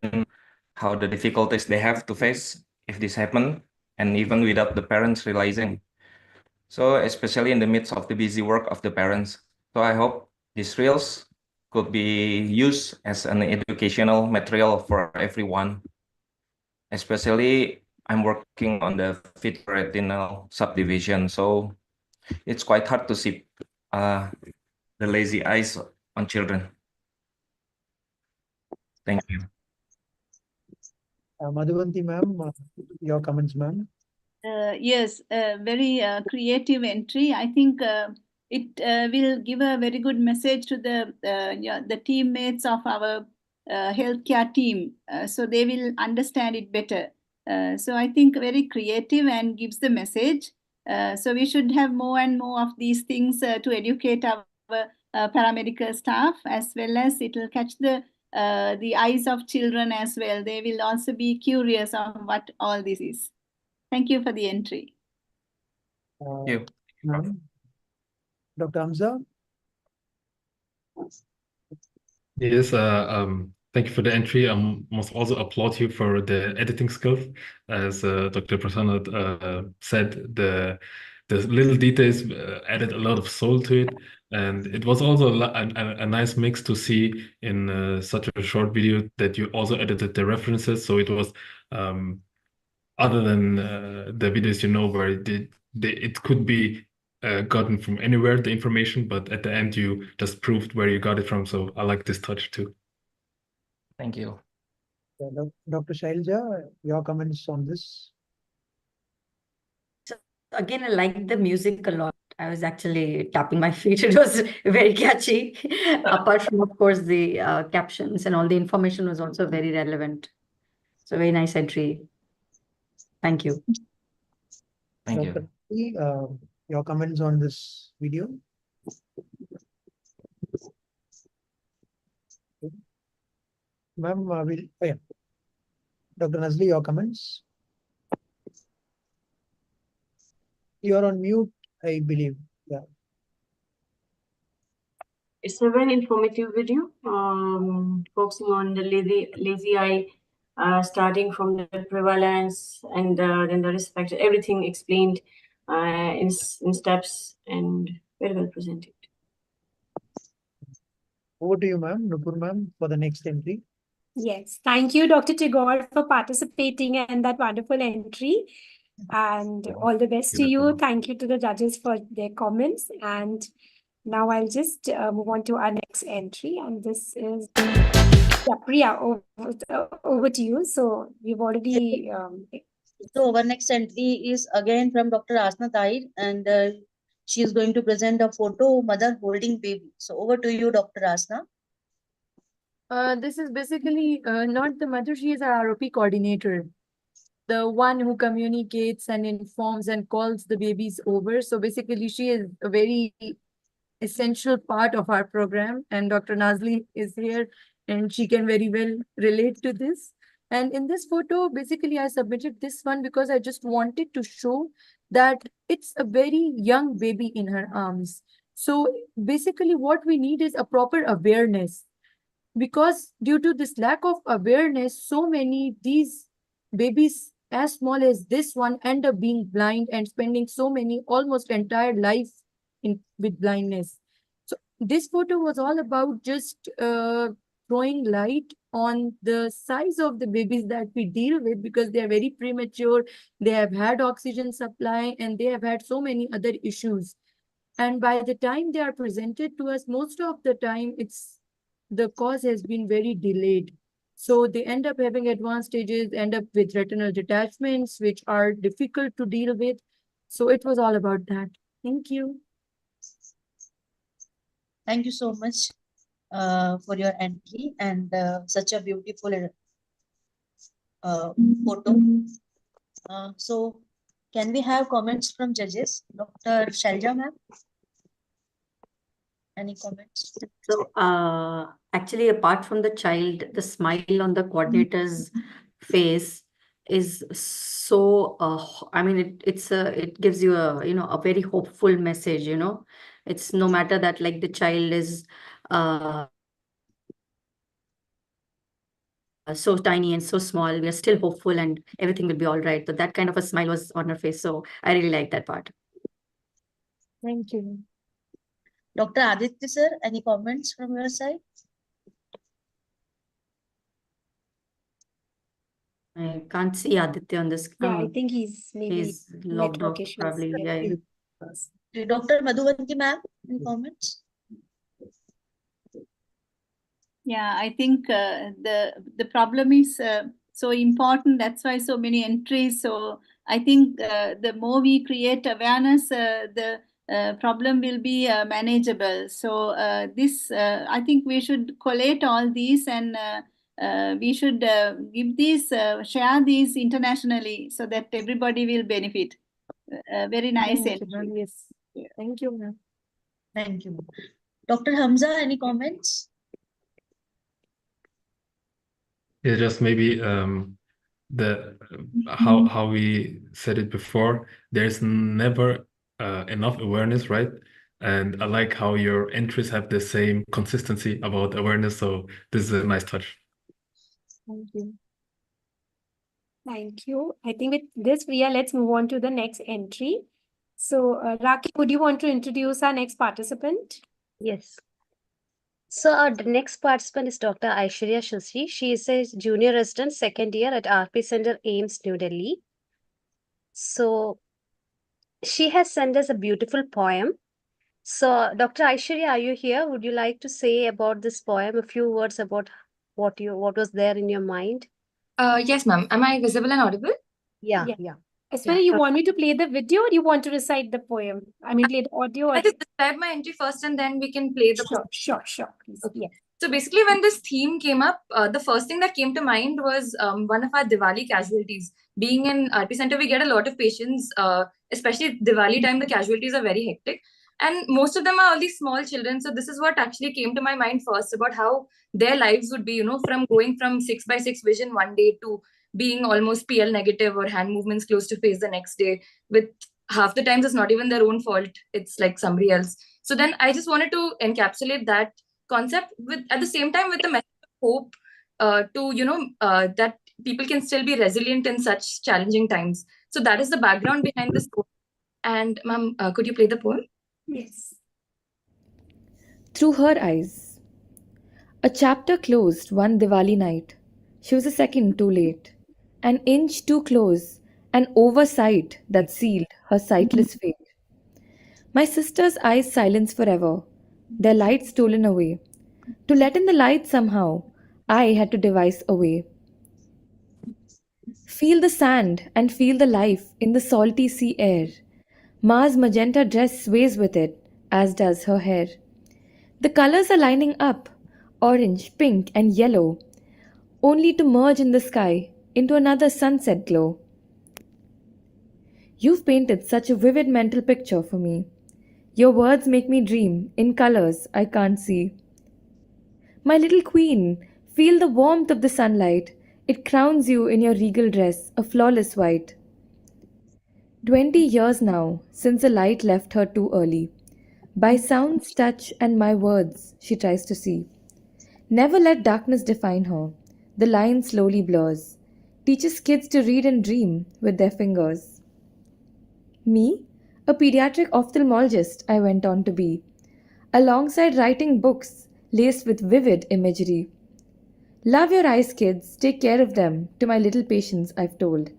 how the difficulties they have to face if this happen, and even without the parents realizing. So especially in the midst of the busy work of the parents. So I hope these reels could be used as an educational material for everyone, especially I'm working on the vitreoretinal subdivision, so it's quite hard to see the lazy eyes on children. Thank you. Madhuvanti ma'am, your comments, ma'am. Yes, a very creative entry. I think it will give a very good message to the teammates of our healthcare team, so they will understand it better. So I think very creative and gives the message. So we should have more and more of these things to educate our paramedical staff, as well as it will catch the eyes of children as well. They will also be curious of what all this is. Thank you for the entry. Thank you. Ma'am. Dr. Hamza? Yes, thank you for the entry. I must also applaud you for the editing skills. As Dr. Prasanna said, the little details added a lot of soul to it, and it was also a nice mix to see in such a short video that you also edited the references. So it was other than the videos where it could be gotten from anywhere, the information, but at the end you just proved where you got it from. So I like this touch too. Thank you. Dr. Shailja, your comments on this? So again, I like the music a lot. I was actually tapping my feet. It was very catchy. Apart from, of course, the captions and all the information was also very relevant. So very nice entry. Thank you. Thank you. Dr. P, your comments on this video? Ma'am, yeah. Dr. Nazli, your comments? You're on mute, I believe. Yeah. It's a very informative video, focusing on the lazy eye, starting from the prevalence and then the risk factor, everything explained in steps and very well presented. Over to you, ma'am, Nupur ma'am, for the next entry. Yes, thank you, Dr. Tagore, for participating in that wonderful entry. And all the best to you. Thank you to the judges for their comments. And now I'll just move on to our next entry. And this is Priya, over to you. So we've already... So our next entry is again from Dr. Asna Tahir, and she is going to present a photo of mother holding baby. So over to you, Dr. Asna. This is basically not the mother, she is our ROP coordinator, the one who communicates and informs and calls the babies over. So basically, she is a very essential part of our program, and Dr. Nazli is here and she can very well relate to this. And in this photo, basically, I submitted this one because I just wanted to show that it's a very young baby in her arms. So basically, what we need is a proper awareness, because due to this lack of awareness, so many these babies as small as this one end up being blind and spending so many almost entire life with blindness. So this photo was all about just throwing light on the size of the babies that we deal with, because they are very premature, they have had oxygen supply, and they have had so many other issues. And by the time they are presented to us, most of the time the cause has been very delayed. So they end up having advanced stages, end up with retinal detachments, which are difficult to deal with. So it was all about that. Thank you. Thank you so much for your entry and such a beautiful photo. So can we have comments from judges? Dr. Shailja ma'am? Any comments? So actually, apart from the child, the smile on the coordinator's face is so I mean it gives you a very hopeful message. It's no matter that like the child is so tiny and so small, we are still hopeful and everything will be all right. So that kind of a smile was on her face. So I really like that part. Thank you. Dr. Aditya sir, any comments from your side? I can't see Aditya on this. Yeah, I think he's maybe He's logged network off issues. probably. Yeah. Dr. Madhuvanti ma'am, any comments? Yeah, I think the problem is so important. That's why so many entries. So I think the more we create awareness, the problem will be manageable. So this, I think we should collate all these and we should give these, share these internationally so that everybody will benefit. Very nice Thank you, entry. ma'am. Yes. Thank you, ma'am. Thank you. Dr. Hamza, any comments? Yeah, just maybe the how we said it before, there's never enough awareness, right? And I like how your entries have the same consistency about awareness, so this is a nice touch. Thank you. Thank you. I think with this, Priya, let's move on to the next entry. So, Raki, would you want to introduce our next participant? Yes. So our next participant is Dr. Aishwarya Shastri. She is a junior resident, second year at RP Center, AIMS, New Delhi. So she has sent us a beautiful poem. So Dr. Aishwarya, are you here? Would you like to say about this poem, a few words about what was there in your mind? Yes, ma'am. Am I visible and audible? Yeah. Aishwarya, you want me to play the video or you want to recite the poem? I mean, play the audio or... I just describe my entry first and then we can play the poem. Sure. Please. Okay. So basically, when this theme came up, the first thing that came to mind was one of our Diwali casualties. Being in RP Center, we get a lot of patients, especially Diwali time, the casualties are very hectic. And most of them are all these small children. So this is what actually came to my mind first about how their lives would be, from going from 6x6 vision one day to being almost PL negative or hand movements close to face the next day. With half the times, it's not even their own fault. It's like somebody else. So then I just wanted to encapsulate that concept with at the same time with the message of hope that people can still be resilient in such challenging times. So that is the background behind this poem. And ma'am, could you play the poem? Yes. Through her eyes. A chapter closed one Diwali night. She was a second too late. An inch too close, an oversight that sealed her sightless fate. My sister's eyes silenced forever, their light stolen away. To let in the light somehow, I had to devise a way. Feel the sand and feel the life in the salty sea air. Ma's magenta dress sways with it, as does her hair. The colors are lining up, orange, pink, and yellow, only to merge in the sky into another sunset glow. You've painted such a vivid mental picture for me. Your words make me dream in colors I can't see. My little queen, feel the warmth of the sunlight. It crowns you in your regal dress, a flawless white. 20 years now since the light left her too early. By sounds, touch, and my words, she tries to see. Never let darkness define her. The line slowly blurs. Teaches kids to read and dream with their fingers. Me, a pediatric ophthalmologist, I went on to be, alongside writing books laced with vivid imagery. Love your eyes, kids, take care of them, to my little patients I've told.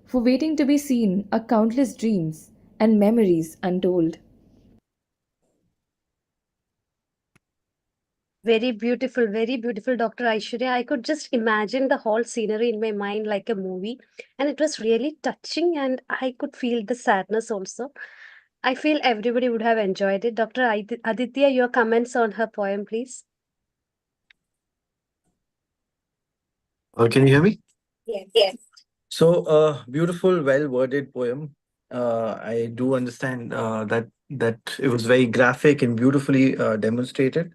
For waiting to be seen are countless dreams and memories untold. Very beautiful, Dr. Aishwarya. I could just imagine the whole scenery in my mind like a movie, and it was really touching, and I could feel the sadness also. I feel everybody would have enjoyed it. Dr. Aditya, your comments on her poem, please. Can you hear me? Yes. So, beautiful, well-worded poem. I do understand that it was very graphic and beautifully demonstrated.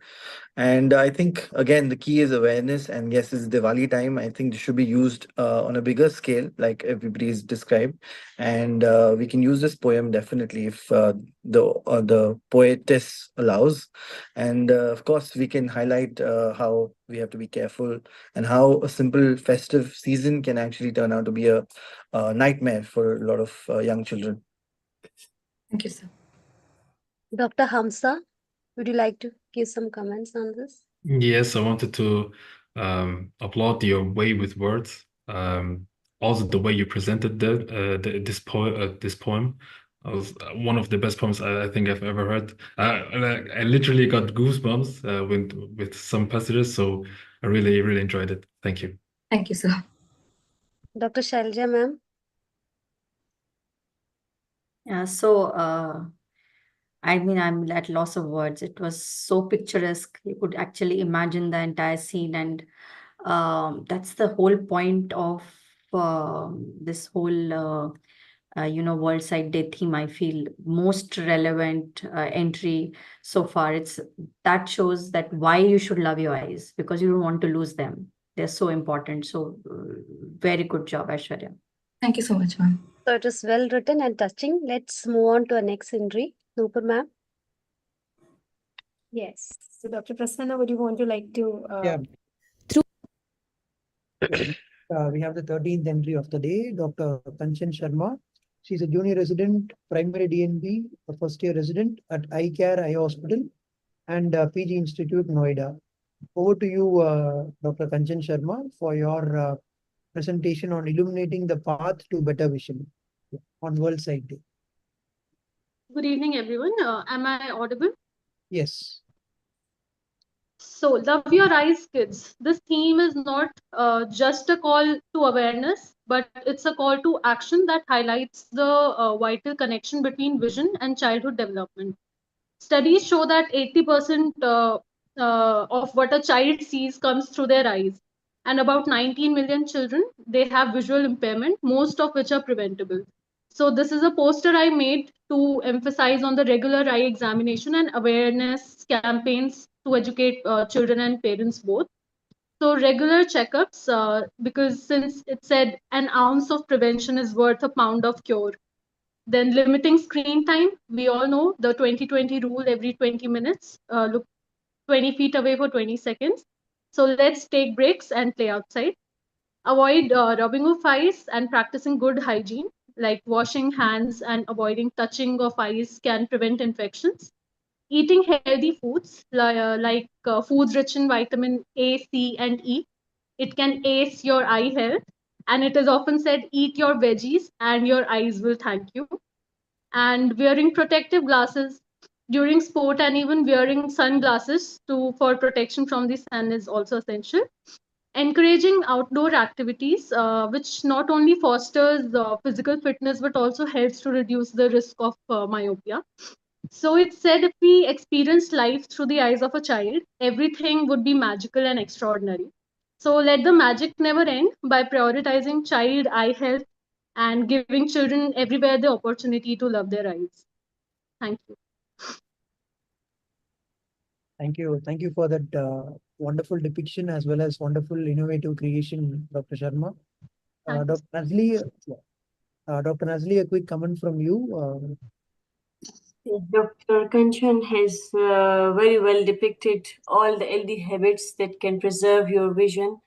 And I think again the key is awareness. And yes, it's Diwali time. I think this should be used on a bigger scale, like everybody's described. And we can use this poem definitely if the poetess allows. And of course, we can highlight how we have to be careful and how a simple festive season can actually turn out to be a nightmare for a lot of young children. Thank you, sir. Dr. Hamza, would you like to give some comments on this? Yes, I wanted to applaud your way with words. also the way you presented this poem was one of the best poems I think I've ever heard. I literally got goosebumps with some passages, so I really enjoyed it. Thank you. Thank you, sir. Dr. Shailja, ma'am. Yeah, so I mean, I'm at loss of words. It was so picturesque. You could actually imagine the entire scene, and that's the whole point of this whole World Sight Day theme. I feel most relevant entry so far. It's that shows that why you should love your eyes, because you don't want to lose them. They're so important. So very good job, Aishwarya. Thank you so much, ma'am. So it is well written and touching. Let's move on to our next entry. Nupur, ma'am. Yes. So Dr. Prasanna, would you want to like to Yeah. We have the 13th entry of the day, Dr. Kanchan Sharma. She's a junior resident, primary DNB, a first-year resident at Eye Care Eye Hospital and PG Institute, Noida. Over to you, Dr. Kanchan Sharma, for your presentation on illuminating the path to better vision on World Sight Day. Good evening, everyone. Am I audible? Yes. So, love your eyes, kids. This theme is not just a call to awareness, but it's a call to action that highlights the vital connection between vision and childhood development. Studies show that 80% of what a child sees comes through their eyes. And about 19 million children, they have visual impairment, most of which are preventable. So this is a poster I made to emphasize on the regular eye examination and awareness campaigns to educate children and parents both. So regular checkups, because since it said an ounce of prevention is worth a pound of cure. Then limiting screen time, we all know the 20-20 rule, every 20 minutes, look 20 feet away for 20 seconds. So let's take breaks and play outside. Avoid rubbing of eyes and practicing good hygiene, like washing hands and avoiding touching of eyes can prevent infections. Eating healthy foods like foods rich in vitamin A, C, and E. It can ace your eye health. And it is often said, eat your veggies and your eyes will thank you. And wearing protective glasses during sport and even wearing sunglasses for protection from the sun is also essential. Encouraging outdoor activities, which not only fosters physical fitness, but also helps to reduce the risk of myopia. So it's said if we experienced life through the eyes of a child, everything would be magical and extraordinary. So let the magic never end by prioritizing child eye health and giving children everywhere the opportunity to love their eyes. Thank you. Thank you. Thank you for that wonderful depiction as well as wonderful innovative creation, Dr. Sharma. Dr. Nazli, a quick comment from you. Dr. Kanchan has very well depicted all the healthy habits that can preserve your vision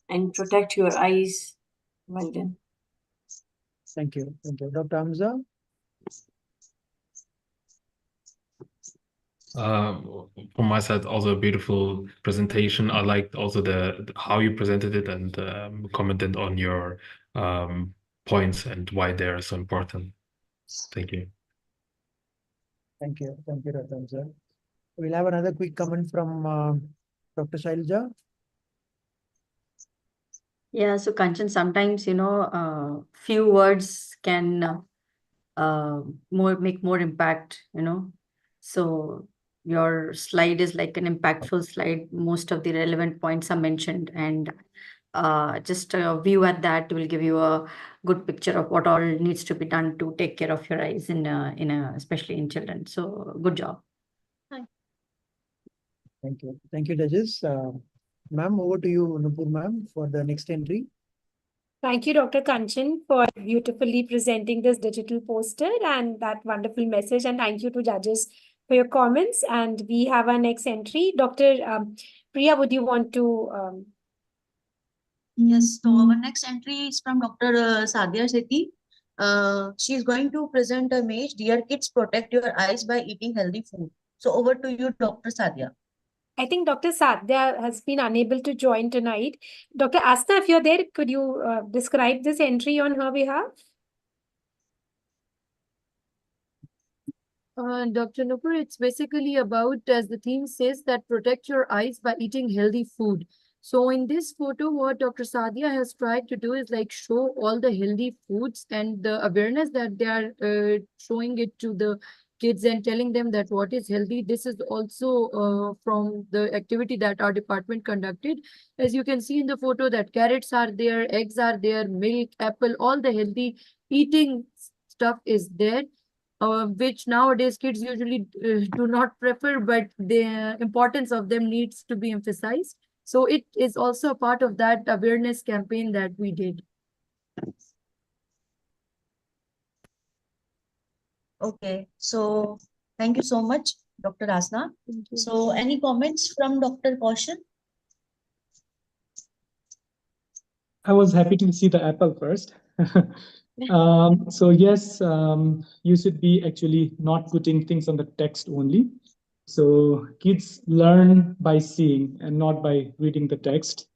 and protect your eyes. Well done. Thank you. Thank you. Dr. Hamza? From my side, also a beautiful presentation. I liked also the how you presented it and commented on your points and why they are so important. Thank you. Thank you. Thank you, Dr. Hamza. We'll have another quick comment from Dr. Shailja. Yeah, so Kanchan, sometimes, few words can make more impact, So your slide is like an impactful slide. Most of the relevant points are mentioned, and just a view at that will give you a good picture of what all needs to be done to take care of your eyes especially in children. So good job. Thank you. Thank you, judges. Ma'am, over to you, Nupur ma'am, for the next entry. Thank you, Dr. Kanchan, for beautifully presenting this digital poster and that wonderful message. And thank you to judges for your comments. And we have our next entry. Dr. Priya, would you want to? Yes, so our next entry is from Dr. Sadia Sethi. She is going to present a image, Dear Kids, Protect Your Eyes by Eating Healthy Food. So over to you, Dr. Sadia. I think Dr. Sadhya has been unable to join tonight. Dr. Asta, if you're there, could you describe this entry on her behalf? Dr. Nupur, it's basically about, as the theme says, that protect your eyes by eating healthy food. So in this photo, what Dr. Sadia has tried to do is like show all the healthy foods and the awareness that they are showing it to the kids and telling them that what is healthy. This is also from the activity that our department conducted. As you can see in the photo, that carrots are there, eggs are there, milk, apple, all the healthy eating stuff is there. Which nowadays kids usually do not prefer, but the importance of them needs to be emphasized. So it is also a part of that awareness campaign that we did. Okay, so thank you so much, Dr. Asna. So any comments from Dr. Kaushal? I was happy to see the apple first. So yes, you should be actually not putting things on the text only. So kids learn by seeing and not by reading the text.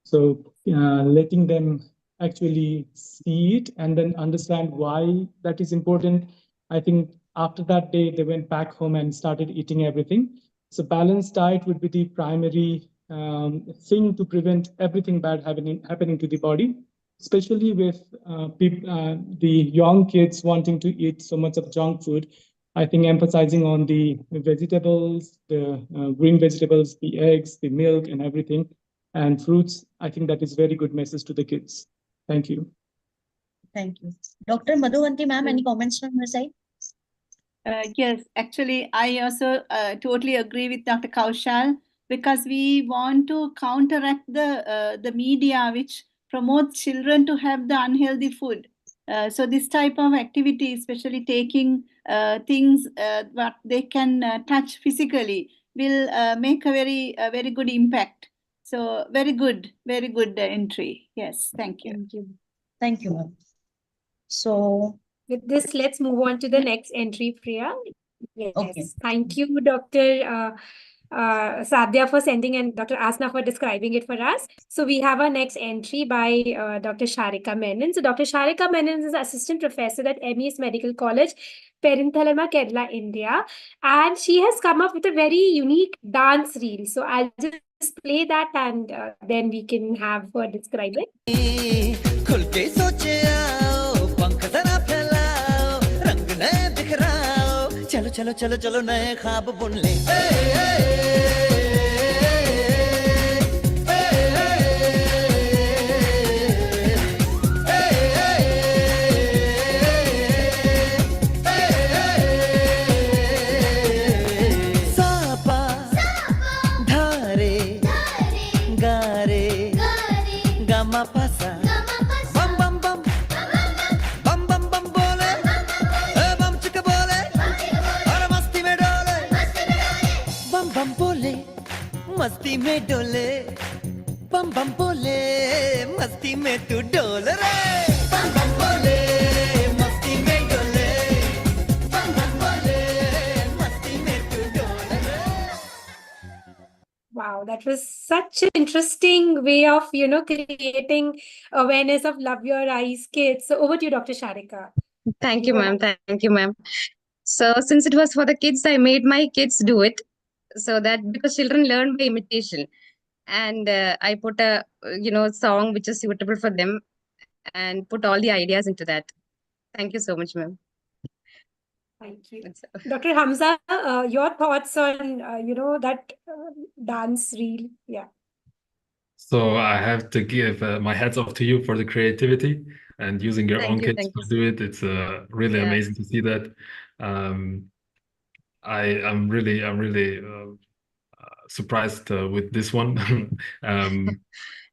So letting them actually see it and then understand why that is important. I think after that day, they went back home and started eating everything. So balanced diet would be the primary thing to prevent everything bad happening to the body, especially with the young kids wanting to eat so much of junk food. I think emphasizing on the vegetables, the green vegetables, the eggs, the milk and everything, and fruits, I think that is very good message to the kids. Thank you. Thank you. Dr. Madhuvanti ma'am, any comments from your side? Yes, actually, I also totally agree with Dr. Kaushal, because we want to counteract the media which promotes children to have the unhealthy food. So this type of activity, especially taking things that they can touch physically, will make a very good impact. So very good entry. Yes, thank you. Thank you. Thank you, ma'am. So with this, let's move on to the next entry, Priya. Yes, okay. Thank you, Dr. Sadhya, for sending, and Dr. Asna for describing it for us. So we have our next entry by Dr. Sharika Menon. So Dr. Sharika Menon is assistant professor at MES Medical College, Perinthalama, Kerala, India, and she has come up with a very unique dance reel. So I'll just play that, and then we can have her describe it. चलो चलो चलो चलो नए ख्वाब बुन ले सापा धारे गारे गामा पासा बम बम बम बम बम बम बोले बम चिक बोले बम बोले मस्ती में डोले बम बम बोले मस्ती में तू डोल रे बम बम बोले मस्ती में डोले बम बम बोले मस्ती में तू डोल रे. Wow, that was such an interesting way of, creating awareness of Love Your Eyes kids. So over to you, Dr. Sharika. Thank you, ma'am. Thank you, ma'am. So since it was for the kids, I made my kids do it. So that because children learn by imitation, and I put a song which is suitable for them, and put all the ideas into that. Thank you so much, ma'am. Thank you, Dr. Hamza. Your thoughts on that dance reel? Yeah. So I have to give my hats off to you for the creativity and using your own kids to do it. It's really amazing to see that. I'm really surprised with this one.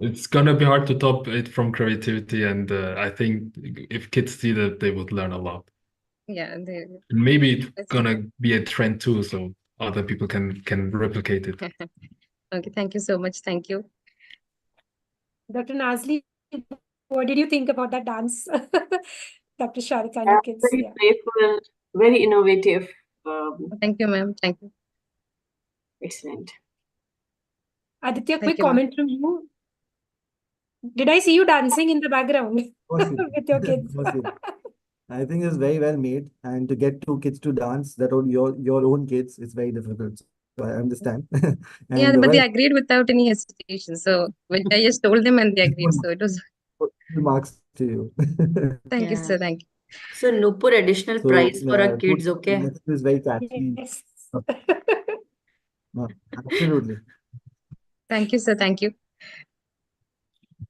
It's gonna be hard to top it from creativity, and I think if kids see that, they would learn a lot. Yeah, And maybe it's gonna be a trend too, so other people can replicate it. Okay, thank you so much. Thank you. Dr. Nazli, what did you think about that dance? Dr. Sharika and your kids. Very playful, very innovative. Thank you, ma'am. Thank you. Excellent. Aditya, Thank quick you, ma'am. comment from you. Did I see you dancing in the background with your kids? I think it's very well made, and to get two kids to dance, that on your own kids, it's very difficult. So I understand. Yeah, And but they well, agreed without any hesitation. So when I just told them and they agreed. So it was full marks to you. thank you, Yeah. sir. Thank you. So Nupur, additional So prize for our good kids, okay? message is very catchy. Yes. Absolutely. Thank you, sir. Thank you.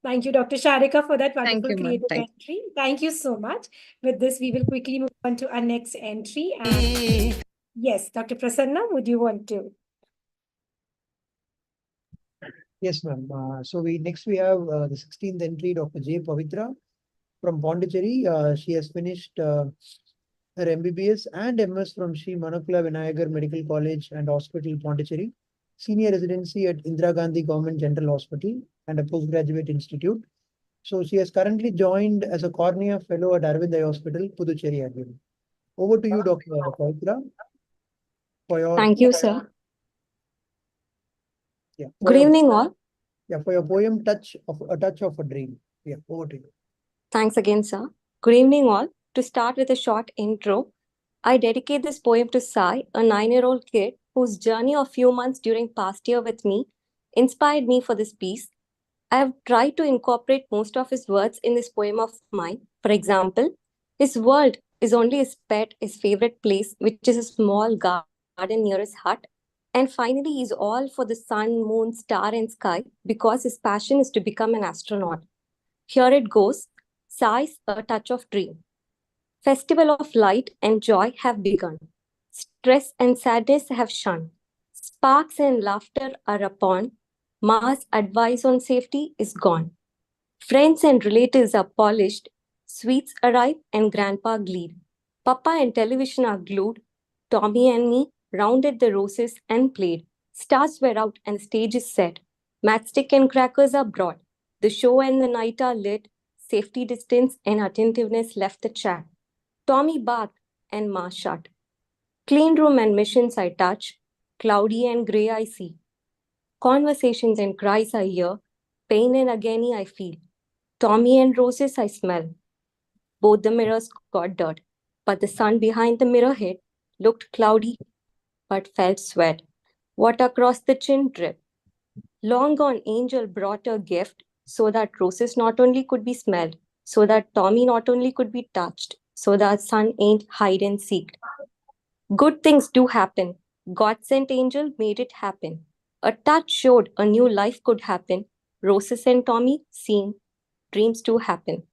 Thank you, Dr. Sharika, for that Thank wonderful you, ma'am. creative Thank you. entry. Thank you so much. With this, we will quickly move on to our next entry. And yes, Dr. Prasanna, would you want to? Yes, ma'am. So next we have the 16th entry, Dr. J. Pavitra from Pondicherry. She has finished her MBBS and MS from Sri Manakula Vinayagar Medical College and Hospital, Pondicherry, senior residency at Indira Gandhi Government General Hospital and a postgraduate institute. So she has currently joined as a cornea fellow at Arvind Eye Hospital, Puducherry again. Over to you, Dr. Pavitra, for your Thank you, sir. for Good your evening, all. for your poem Touch of a Dream. Yeah, over to you. Thanks again, sir. Good evening, all. To start with a short intro, I dedicate this poem to Sai, a 9-year-old kid whose journey of few months during past year with me inspired me for this piece. I have tried to incorporate most of his words in this poem of mine. For example, his world is only his pet, his favorite place, which is a small garden near his hut. And finally, he's all for the sun, moon, star, and sky because his passion is to become an astronaut. Here it goes. Sai's A Touch of Dream. Festival of light and joy have begun. Stress and sadness have shunned. Sparks and laughter are upon. Ma's advice on safety is gone. Friends and relatives are polished. Sweets arrive and grandpa gleed. Papa and television are glued. Tommy and me rounded the roses and played. Stars were out and the stage is set. Matchstick and crackers are brought. The show and the night are lit. Safety distance and attentiveness left the chat. Tommy barked and Ma shut. Clean room and missions I touch. Cloudy and grey I see. Conversations and cries I hear. Pain and agony I feel. Tommy and roses I smell. Both the mirrors got dirt, but the sun behind the mirror head looked cloudy but felt sweat. Water across the chin drip. Long gone angel brought a gift so that roses not only could be smelled, so that Tommy not only could be touched, so that sun ain't hide and seeked. Good things do happen. God sent angel made it happen. A touch showed a new life could happen. Roses and Tommy seen dreams do happen.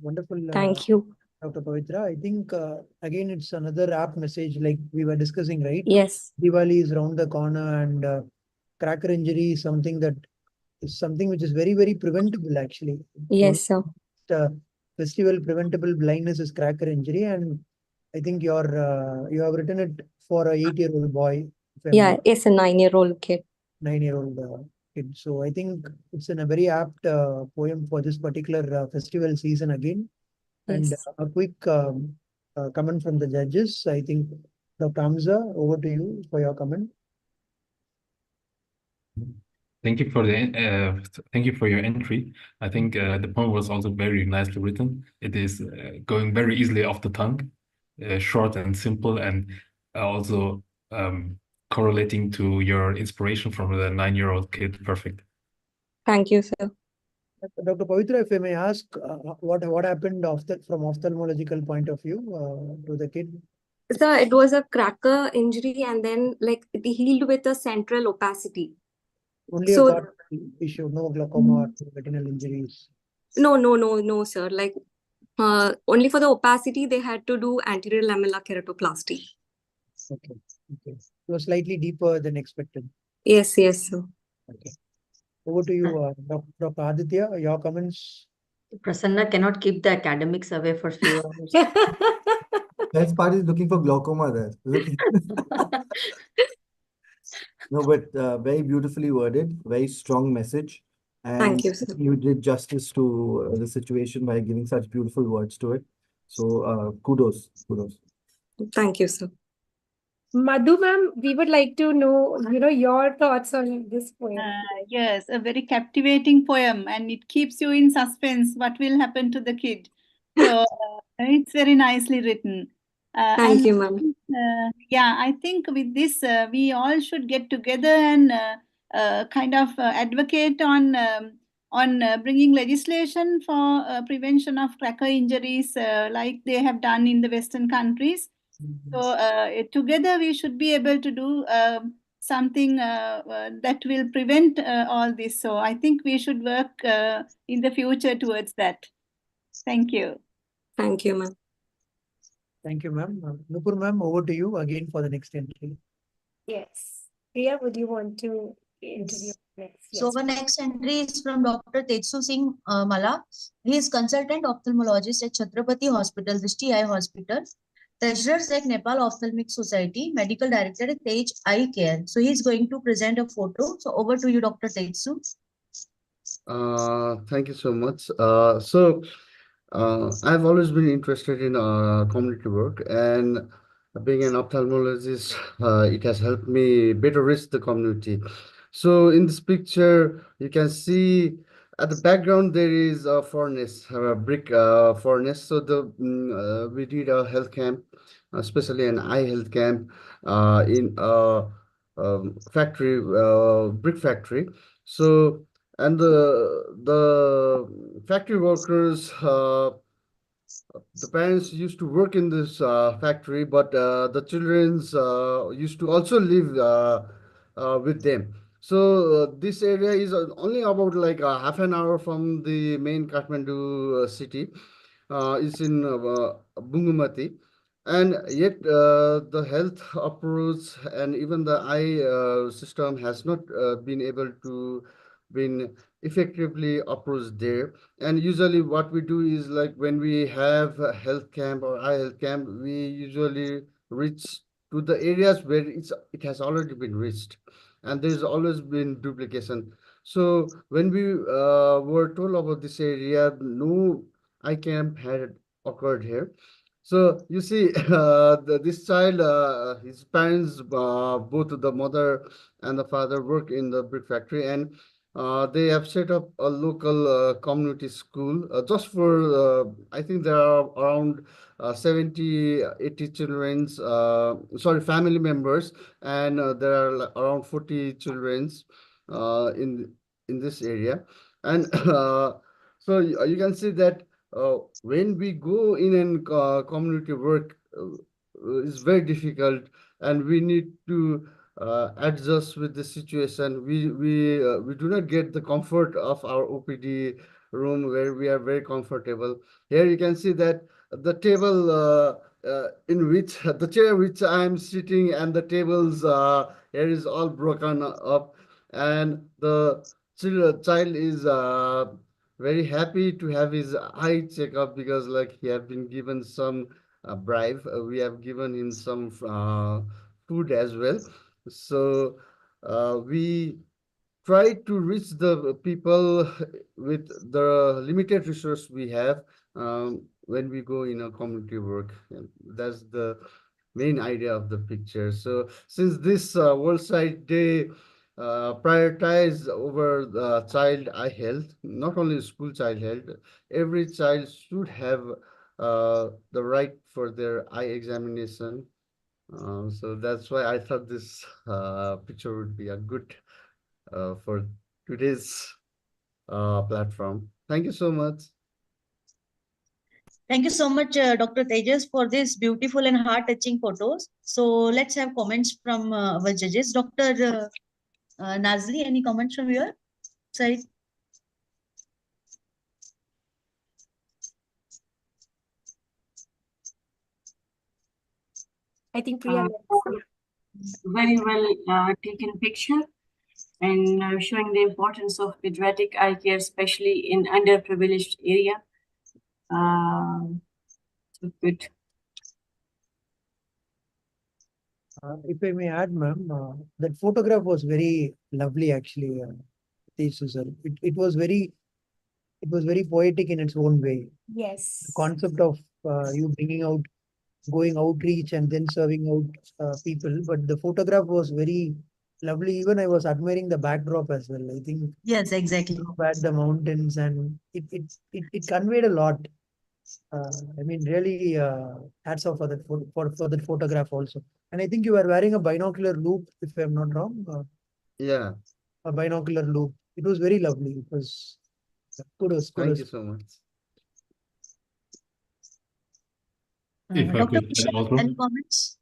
Wonderful. Thank you. Dr. Pavitra. I think again it's another apt message like we were discussing, right? Yes. Diwali is around the corner, and cracker injury is something which is very, very preventable actually. Yes, sir. Festival preventable blindness is cracker injury, and I think you have written it for a 8-year-old boy. Yeah, it's a 9-year-old kid. 9-year-old kid. So I think it's a very apt poem for this particular festival season again. And Yes. a quick comment from the judges. I think Dr. Hamza, over to you for your comment. Thank you thank you for your entry. I think the poem was also very nicely written. It is going very easily off the tongue, short and simple, and also correlating to your inspiration from the 9-year-old kid. Perfect. Thank you, sir. Dr. Pavitra, if I may ask, what happened from ophthalmological point of view to the kid? Sir, it was a cracker injury and then like it healed with a central opacity. Only a So corneal issue, no glaucoma or retinal injuries. no, sir. Like only for the opacity they had to do anterior lamellar keratoplasty. Okay. It was slightly deeper than expected. Yes, sir. Okay. Over to you, Dr. Aditya, your comments. Prasanna cannot keep the academics away for a few hours. Best part is looking for glaucoma there. No, but very beautifully worded, very strong message. And Thank you, sir. you did justice to the situation by giving such beautiful words to it. So kudos. Thank you, sir. Madhu ma'am, we would like to know, your thoughts on this poem. Yes, a very captivating poem, and it keeps you in suspense. What will happen to the kid? So it's very nicely written. Thank you, ma'am. Yeah, I think with this, we all should get together and kind of advocate on bringing legislation for prevention of cracker injuries, like they have done in the Western countries. So together we should be able to do something that will prevent all this. So I think we should work in the future towards that. Thank you. Thank you, ma'am. Thank you, ma'am. Nupur ma'am, over to you again for the next entry. Yes. Priya, would you want to interview next? So our next entry is from Dr. Tetsu Singh Mala. He is consultant ophthalmologist at Chhatrapati Hospital, Drishti Eye Hospital. Treasurer at Nepal Ophthalmic Society, Medical Director at Tej Eye Care. So he is going to present a photo. So over to you, Dr. Tetsu. Thank you so much. I've always been interested in community work, and being an ophthalmologist, it has helped me better reach the community. So in this picture, you can see at the background there is a furnace, a brick furnace. So we did a health camp, especially an eye health camp in a factory, brick factory. So and the factory workers, the parents used to work in this factory, but the children's used to also live with them. So this area is only about like half an hour from the main Kathmandu city. It's in Bungumati, and yet the health approach and even the eye system has not been able to been effectively approached there. And usually what we do is like when we have a health camp or eye health camp, we usually reach to the areas where it has already been reached, and there's always been duplication. So when we were told about this area, no eye camp had occurred here. So you see, this child, his parents, both the mother and the father, work in the brick factory, and they have set up a local community school just for, I think there are around 70, 80 children's, sorry, family members, and there are around 40 children's in this area. And so you can see that when we go in and community work, it's very difficult, and we need to adjust with the situation. We do not get the comfort of our OPD room where we are very comfortable. Here you can see that the table in which the chair which I am sitting and the tables here is all broken up, and the child is very happy to have his eye checkup because like he have been given some bribe. We have given him some food as well. So we try to reach the people with the limited resource we have when we go in a community work. And that's the main idea of the picture. So since this World Sight Day prioritize over the child eye health, not only school child health, every child should have the right for their eye examination. So that's why I thought this picture would be a good for today's platform. Thank you so much. Thank you so much, Dr. Tejas, for these beautiful and heart-touching photos. So let's have comments from our judges. Dr. Nazli, any comments from your side? I think Priya. Very well taken picture, and showing the importance of pediatric eye care, especially in underprivileged area. So good. If I may add, ma'am, that photograph was very lovely, actually. It was very poetic in its own way. Yes. The concept of you bringing out going outreach and then serving out people. But the photograph was very lovely. Even I was admiring the backdrop as well. I think Yes, exactly. at the mountains, and it conveyed a lot. I mean, really, hats off for that for that photograph also. And I think you were wearing a binocular loop, if I'm not wrong. Yeah, A binocular loop. It was very lovely. It was kudos, thank kudos. you so much. If I Dr. could Michelle, add also, any comments?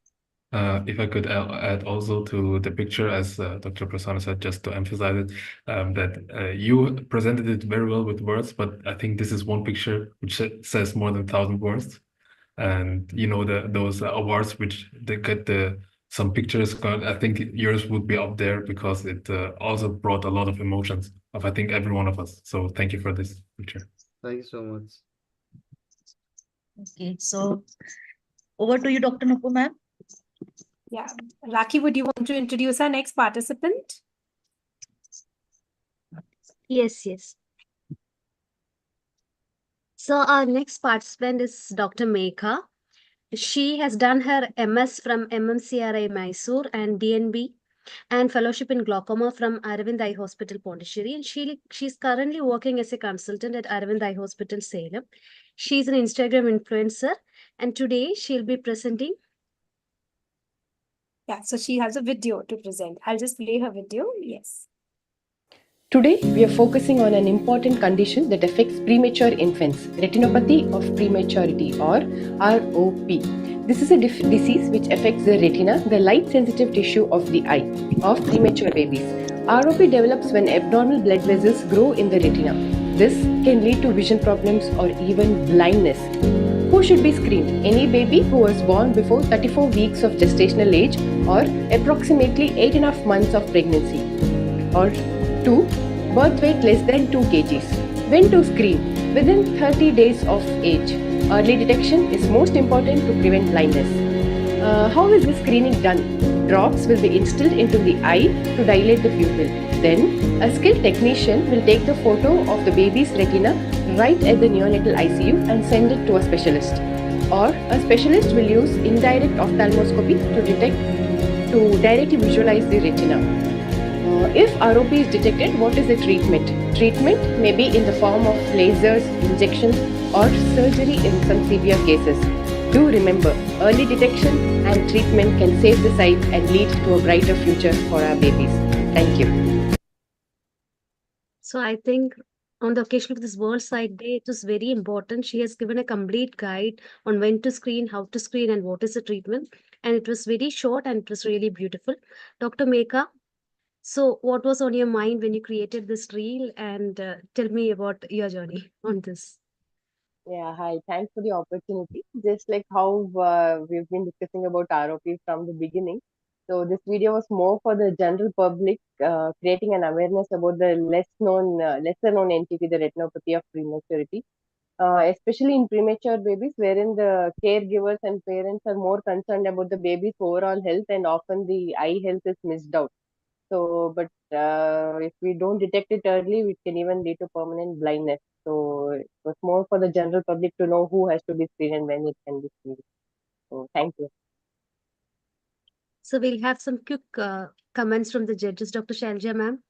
if I could add also to the picture, as Dr. Prasanna said, just to emphasize it, that you presented it very well with words, but I think this is one picture which says more than 1,000 words. And you know, those awards which they get some pictures, I think yours would be up there because it also brought a lot of emotions of, I think, every one of us. So thank you for this picture. Thank you so much. Okay, so over to you, Dr. Nupu, ma'am. Yeah. Raki, would you want to introduce our next participant? Yes, yes. So our next participant is Dr. Megha. She has done her MS from MMCRI Mysore and DNB and fellowship in glaucoma from Aravind Eye Hospital, Pondicherry. And she's currently working as a consultant at Aravind Eye Hospital, Salem. She's an Instagram influencer, and today she'll be presenting. Yeah, so she has a video to present. I'll just play her video. Yes. Today, we are focusing on an important condition that affects premature infants, retinopathy of prematurity, or ROP. This is a disease which affects the retina, the light-sensitive tissue of the eye, of premature babies. ROP develops when abnormal blood vessels grow in the retina. This can lead to vision problems or even blindness. Who should be screened? Any baby who was born before 34 weeks of gestational age or approximately 8.5 months of pregnancy. Or 2. Birth weight less than 2 kgs. When to screen? Within 30 days of age. Early detection is most important to prevent blindness. How is the screening done? Drops will be instilled into the eye to dilate the pupil. Then, a skilled technician will take the photo of the baby's retina right at the neonatal ICU and send it to a specialist. Or a specialist will use indirect ophthalmoscopy to directly visualize the retina. If ROP is detected, what is the treatment? Treatment may be in the form of lasers, injections, or surgery in some severe cases. Do remember, early detection and treatment can save the sight and lead to a brighter future for our babies. Thank you. So I think on the occasion of this World Sight Day, it was very important. She has given a complete guide on when to screen, how to screen, and what is the treatment. And it was very short and it was really beautiful. Dr. Megha, so what was on your mind when you created this reel? And tell me about your journey on this. Yeah, hi. Thanks for the opportunity. Just like how we've been discussing about ROP from the beginning. So this video was more for the general public, creating an awareness about the lesser known entity, the retinopathy of prematurity, especially in premature babies, wherein the caregivers and parents are more concerned about the baby's overall health, and often the eye health is missed out. So, but if we don't detect it early, it can even lead to permanent blindness. So it was more for the general public to know who has to be screened and when it can be screened. So thank you. So we'll have some quick comments from the judges. Dr. Shalja, ma'am.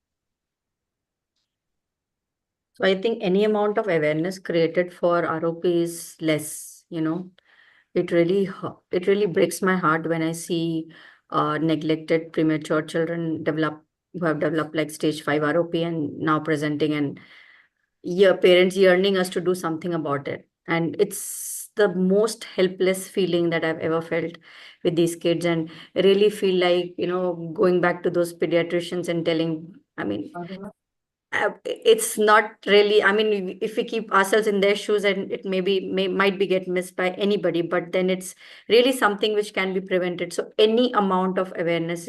So I think any amount of awareness created for ROP is less, It really breaks my heart when I see neglected premature children who have developed like stage 5 ROP and now presenting, and parents yearning us to do something about it. And it's the most helpless feeling that I've ever felt with these kids, and I really feel like, going back to those pediatricians and telling, it's not really, if we keep ourselves in their shoes, and it might be get missed by anybody, but then it's really something which can be prevented. So any amount of awareness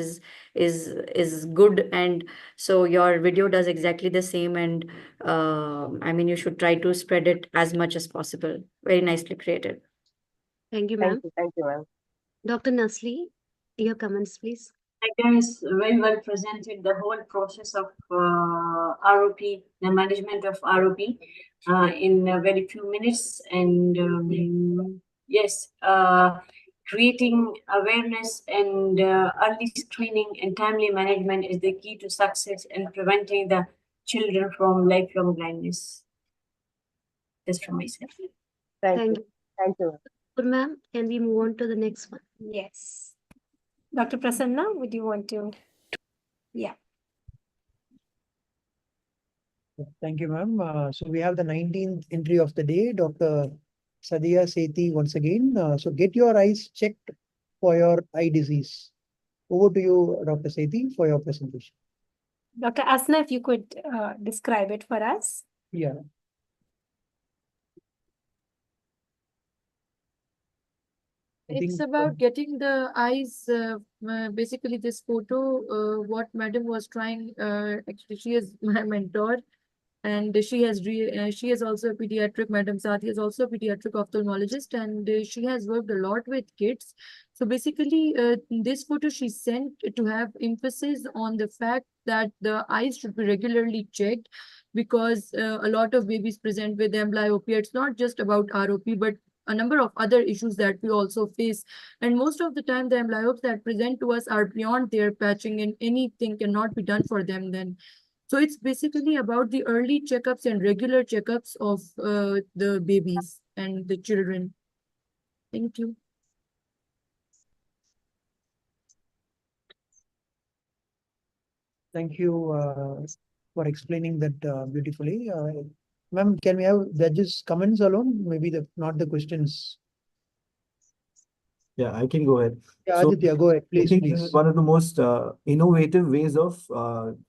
is good, and so your video does exactly the same. And you should try to spread it as much as possible. Very nicely created. Thank you, ma'am. Thank you, ma'am. Dr. Nasli, your comments, please. I guess very well presented the whole process of ROP, the management of ROP in a very few minutes. And yes, creating awareness and early screening and timely management is the key to success in preventing the children from lifelong blindness. That's from myself. Thank Thank you. Thank you. you, ma'am. Can we move on to the next one? Yes. Dr. Prasanna, would you want to? Yeah. Thank you, ma'am. So we have the 19th entry of the day, Dr. Sadia Sethi once again. So get your eyes checked for your eye disease. Over to you, Dr. Sethi, for your presentation. Dr. Asna, if you could describe it for us. Yeah. It's about getting the eyes, basically this photo, what madam was trying, actually she is my mentor and she is also a pediatric, Madam Sathi is also a pediatric ophthalmologist and she has worked a lot with kids. So basically this photo she sent to have emphasis on the fact that the eyes should be regularly checked because a lot of babies present with amblyopia. It's not just about ROP, but a number of other issues that we also face. And most of the time, the amblyopes that present to us are beyond their patching and anything cannot be done for them then. So it's basically about the early checkups and regular checkups of the babies and the children. Thank you. Thank you for explaining that beautifully. Ma'am, can we have judges' comments alone? Maybe not the questions. Yeah, I can go ahead. Yeah, So Aditya, go ahead, I please, think this please. is one of the most innovative ways of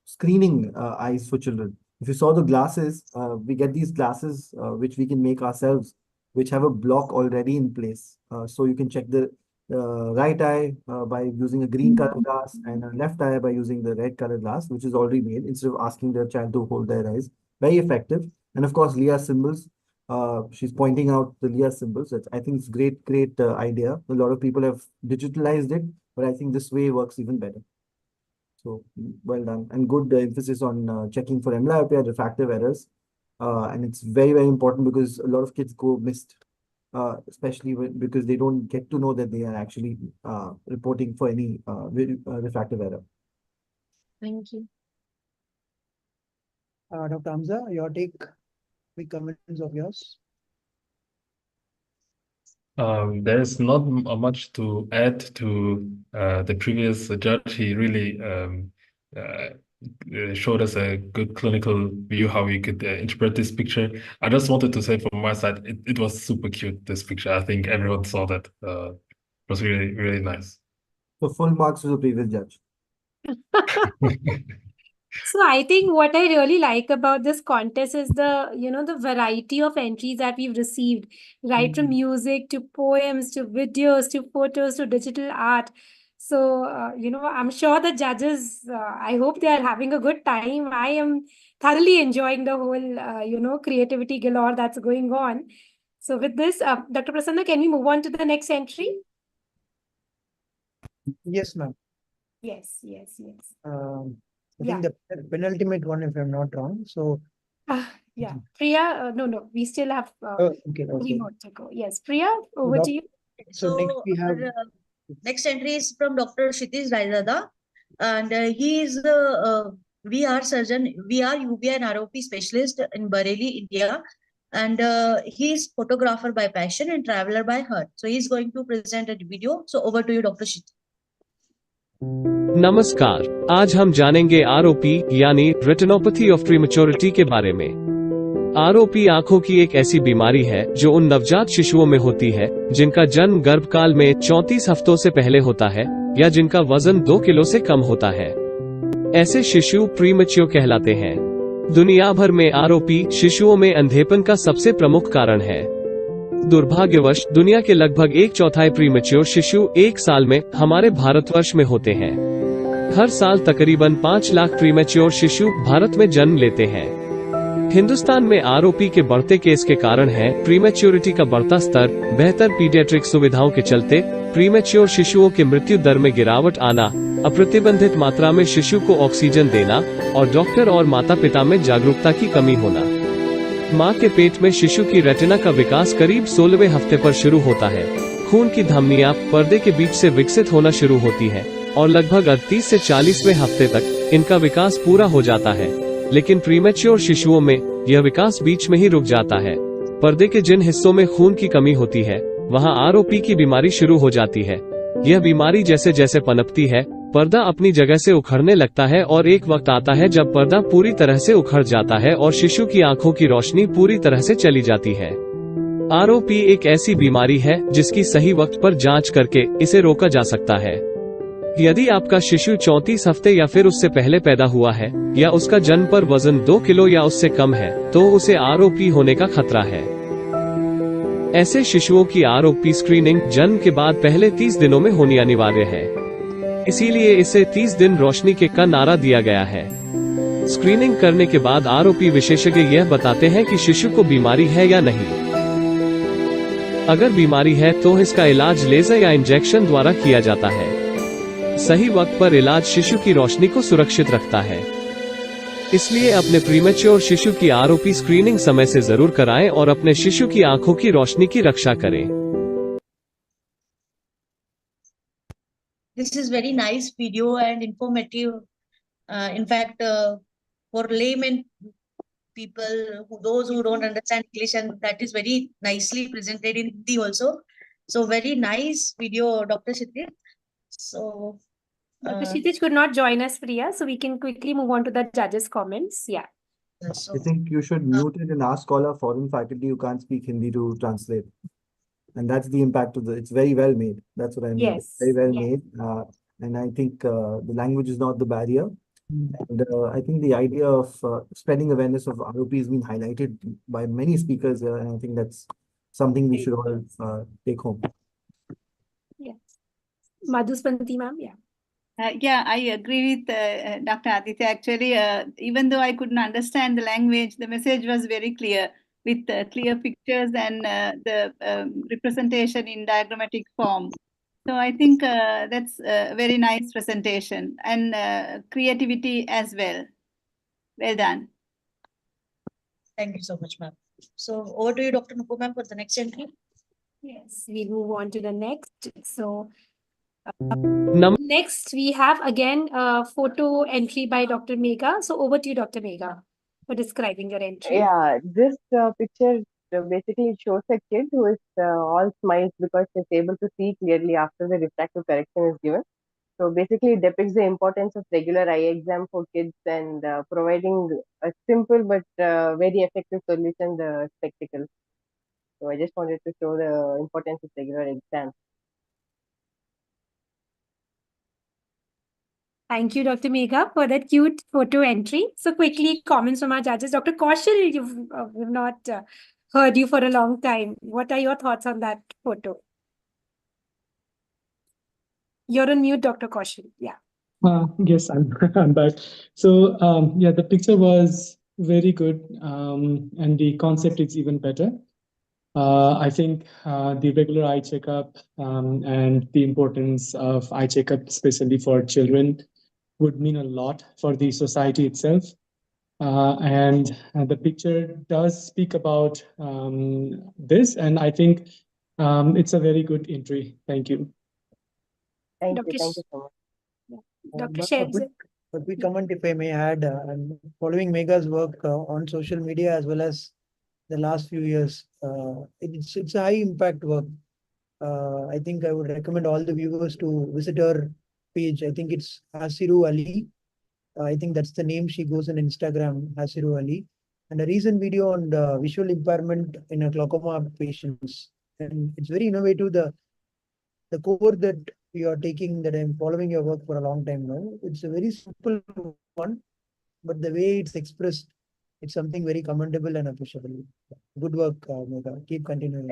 screening eyes for children. If you saw the glasses, we get these glasses which we can make ourselves, which have a block already in place. So you can check the right eye by using a green color glass and a left eye by using the red color glass, which is already made instead of asking the child to hold their eyes. Very effective. And of course, Leah symbols. She's pointing out the Leah symbols. I think it's great idea. A lot of people have digitalized it, but I think this way works even better. So well done and good emphasis on checking for amblyopia, refractive errors. And it's very, very important because a lot of kids go missed, especially because they don't get to know that they are actually reporting for any refractive error. Thank you. Dr. Hamza, your take. Quick comments of yours. There's not much to add to the previous judge. He really showed us a good clinical view how we could interpret this picture. I just wanted to say from my side, it was super cute, this picture. I think everyone saw that. It was really, really nice. So full marks to the previous judge. So I think what I really like about this contest is the variety of entries that we've received, right from music to poems to videos to photos to digital art. So, I'm sure the judges, I hope they are having a good time. I am thoroughly enjoying the whole, creativity galore that's going on. So with this, Dr. Prasanna, can we move on to the next entry? Yes, ma'am. Yes. I think the penultimate one, if I'm not wrong. So, yeah, Priya, no, we still have okay. 3 more to go. Yes, Priya, over to you. So next we have next entry is from Dr. Kshitij Raizada, and he is VR surgeon, VR, UBI and ROP specialist in Bareilly, India. And he is photographer by passion and traveler by heart. So he's going to present a video. So over to you, Dr. Kshitij. नमस्कार, आज हम जानेंगे ROP यानी retinopathy of prematurity के बारे में। ROP आंखों की एक ऐसी बीमारी है जो उन नवजात शिशुओं में होती है जिनका जन्म गर्भकाल में 34 हफ्तों से पहले होता है या जिनका वजन 2 किलो से कम होता है। ऐसे शिशु प्रीमेच्योर कहलाते हैं। दुनिया भर में आरओपी शिशुओं में अंधेपन का सबसे प्रमुख कारण है। दुर्भाग्यवश दुनिया के लगभग 1/4 प्रीमेच्योर शिशु 1 साल में हमारे भारतवर्ष में होते हैं। हर साल तकरीबन 5 लाख प्रीमेच्योर शिशु भारत में जन्म लेते हैं। हिंदुस्तान में आरओपी के बढ़ते केस के कारण है प्रीमेच्योरिटी का बढ़ता स्तर, बेहतर पीडियाट्रिक सुविधाओं के चलते प्रीमेच्योर शिशुओं के मृत्यु दर में गिरावट आना, अप्रतिबंधित मात्रा में शिशु को ऑक्सीजन देना और डॉक्टर और माता पिता में जागरूकता की कमी होना। मां के पेट में शिशु की रेटिना का विकास करीब 16वें हफ्ते पर शुरू होता है। खून की धमनियां पर्दे के बीच से विकसित होना शुरू होती है और लगभग 38 से 40वें हफ्ते तक इनका विकास पूरा हो जाता है। लेकिन प्रीमेच्योर शिशुओं में यह विकास बीच में ही रुक जाता है। पर्दे के जिन हिस्सों में खून की कमी होती है वहां आरओपी की बीमारी शुरू हो जाती है। यह बीमारी जैसे जैसे पनपती है, पर्दा अपनी जगह से उखड़ने लगता है और एक वक्त आता है जब पर्दा पूरी तरह से उखड़ जाता है और शिशु की आंखों की रोशनी पूरी तरह से चली जाती है। आरओपी एक ऐसी बीमारी है जिसकी सही वक्त पर जांच करके इसे रोका जा सकता है। यदि आपका शिशु 34 हफ्ते या फिर उससे पहले पैदा हुआ है या उसका जन्म पर वजन 2 किलो या उससे कम है तो उसे आरओपी होने का खतरा है। ऐसे शिशुओं की आरओपी स्क्रीनिंग जन्म के बाद पहले 30 दिनों में होनी अनिवार्य है। इसीलिए इसे 30 दिन रोशनी के का नारा दिया गया है। स्क्रीनिंग करने के बाद आरओपी विशेषज्ञ यह बताते हैं कि शिशु को बीमारी है या नहीं। अगर बीमारी है तो इसका इलाज लेजर या इंजेक्शन द्वारा किया जाता है। सही वक्त पर इलाज शिशु की रोशनी को सुरक्षित रखता है। इसलिए अपने प्रीमेच्योर शिशु की आरओपी स्क्रीनिंग समय से जरूर कराएं और अपने शिशु की आंखों की रोशनी की रक्षा करें। This is very nice video and informative. In fact, for layman people, those who don't understand English, and that is very nicely presented in Hindi also. So very nice video, Dr. Shitri. So Dr. Kshitij could not join us, Priya, so we can quickly move on to the judges' comments. Yeah. I think you should mute it and ask all our foreign faculty who can't speak Hindi to translate. And that's the impact of it's very well made. That's what I mean. It's very well made. And I think the language is not the barrier. And I think the idea of spreading awareness of ROP has been highlighted by many speakers here. And I think that's something we should all take home. Yes. Madhuspanti ma'am, yeah. Yeah, I agree with Dr. Aditya. Actually, even though I couldn't understand the language, the message was very clear with clear pictures and the representation in diagrammatic form. So I think that's a very nice presentation and creativity as well. Well done. thank you so much, ma'am. So over to you, Dr. Nupu, ma'am, for the next entry. Yes, we move on to the next. So next we have again a photo entry by Dr. Megha. So over to you, Dr. Megha, for describing your entry. Yeah, this picture basically shows a kid who is all smiles because he's able to see clearly after the refractive correction is given. So basically, it depicts the importance of regular eye exam for kids and providing a simple but very effective solution, the spectacles. So I just wanted to show the importance of regular exam. Thank you, Dr. Megha, for that cute photo entry. So quickly, comments from our judges. Dr. Kaushal, we've not heard you for a long time. What are your thoughts on that photo? You're on mute, Dr. Kaushal. Yeah. Yes, I'm back. So yeah, the picture was very good, and the concept is even better. I think the regular eye checkup and the importance of eye checkup, especially for children, would mean a lot for the society itself. And the picture does speak about this, and I think it's a very good entry. Thank you. Thank you so much. Dr. A quick comment, if I may add, I'm following Megha's work on social media as well as the last few years. It's a high impact work. I think I would recommend all the viewers to visit her page. I think it's Hasiru Ali. I think that's the name she goes on Instagram, Hasiru Ali. And a recent video on visual impairment in a glaucoma patients. And it's very innovative. The core that you are taking, that I'm following your work for a long time now. It's a very simple one, but the way it's expressed, it's something very commendable and appreciable. Good work, Megha. Keep continuing.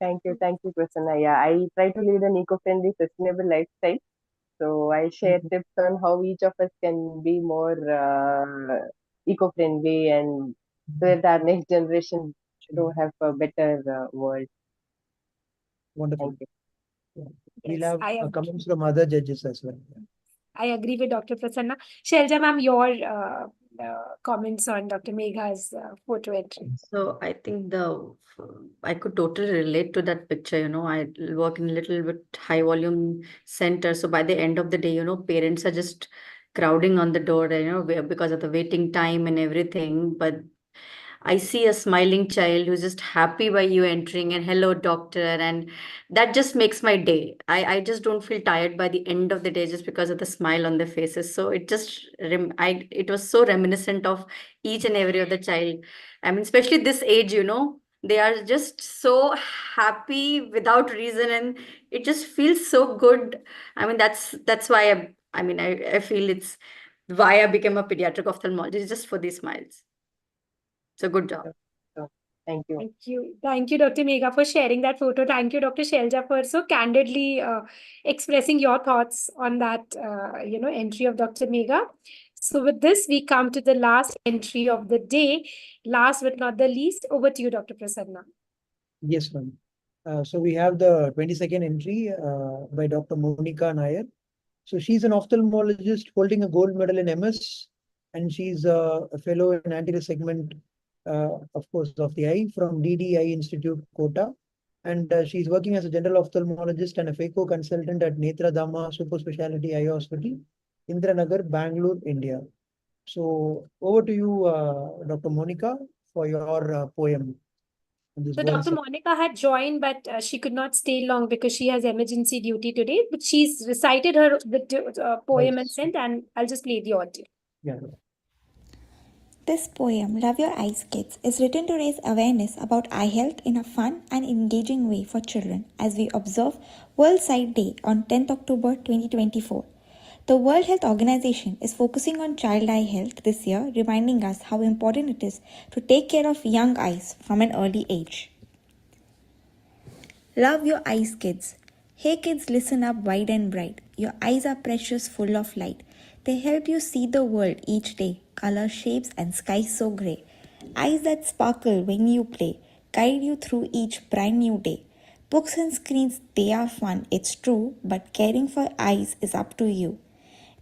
Thank you, Prasanna. Yeah, I try to lead an eco-friendly, sustainable lifestyle. So I share tips on how each of us can be more eco-friendly and so that our next generation to have a better world. Wonderful. Thank you. We'll have comments from other judges as well. I agree with Dr. Prasanna. Shelja ma'am, your comments on Dr. Megha's photo entry. So I think I could totally relate to that picture. I work in a little bit high volume center. So by the end of the day, parents are just crowding on the door, because of the waiting time and everything. But I see a smiling child who's just happy by you entering and hello, doctor. And that just makes my day. I just don't feel tired by the end of the day just because of the smile on their faces. So it was so reminiscent of each and every other child. I mean, especially this age, they are just so happy without reason and it just feels so good. I mean, that's why I feel it's why I became a pediatric ophthalmologist just for these smiles. So good job. Thank you. Thank you. Thank you, Dr. Megha, for sharing that photo. Thank you, Dr. Shelja, for so candidly expressing your thoughts on that, entry of Dr. Megha. So with this, we come to the last entry of the day. Last but not the least, over to you, Dr. Prasanna. Yes, ma'am. So we have the 22nd entry by Dr. Monica Nair. So she's an ophthalmologist holding a gold medal in MS, and she's a fellow in anterior segment, of course, of the eye from DDI Institute, Kota. And she's working as a general ophthalmologist and a FACO consultant at Netra Dhamma Super Speciality Eye Hospital, Indranagar, Bangalore, India. So over to you, Dr. Monica, for your poem. So Dr. Monica had joined, but she could not stay long because she has emergency duty today. But she's recited her poem and sent, and I'll just play the audio. Yeah. This poem, Love Your Eyes Kids, is written to raise awareness about eye health in a fun and engaging way for children as we observe World Sight Day on 10th October 2024. The World Health Organization is focusing on child eye health this year, reminding us how important it is to take care of young eyes from an early age. Love your eyes, kids. Hey kids, listen up wide and bright. Your eyes are precious, full of light. They help you see the world each day. Color, shapes and skies so grey. Eyes that sparkle when you play. Guide you through each brand new day. Books and screens, they are fun, it's true. But caring for eyes is up to you.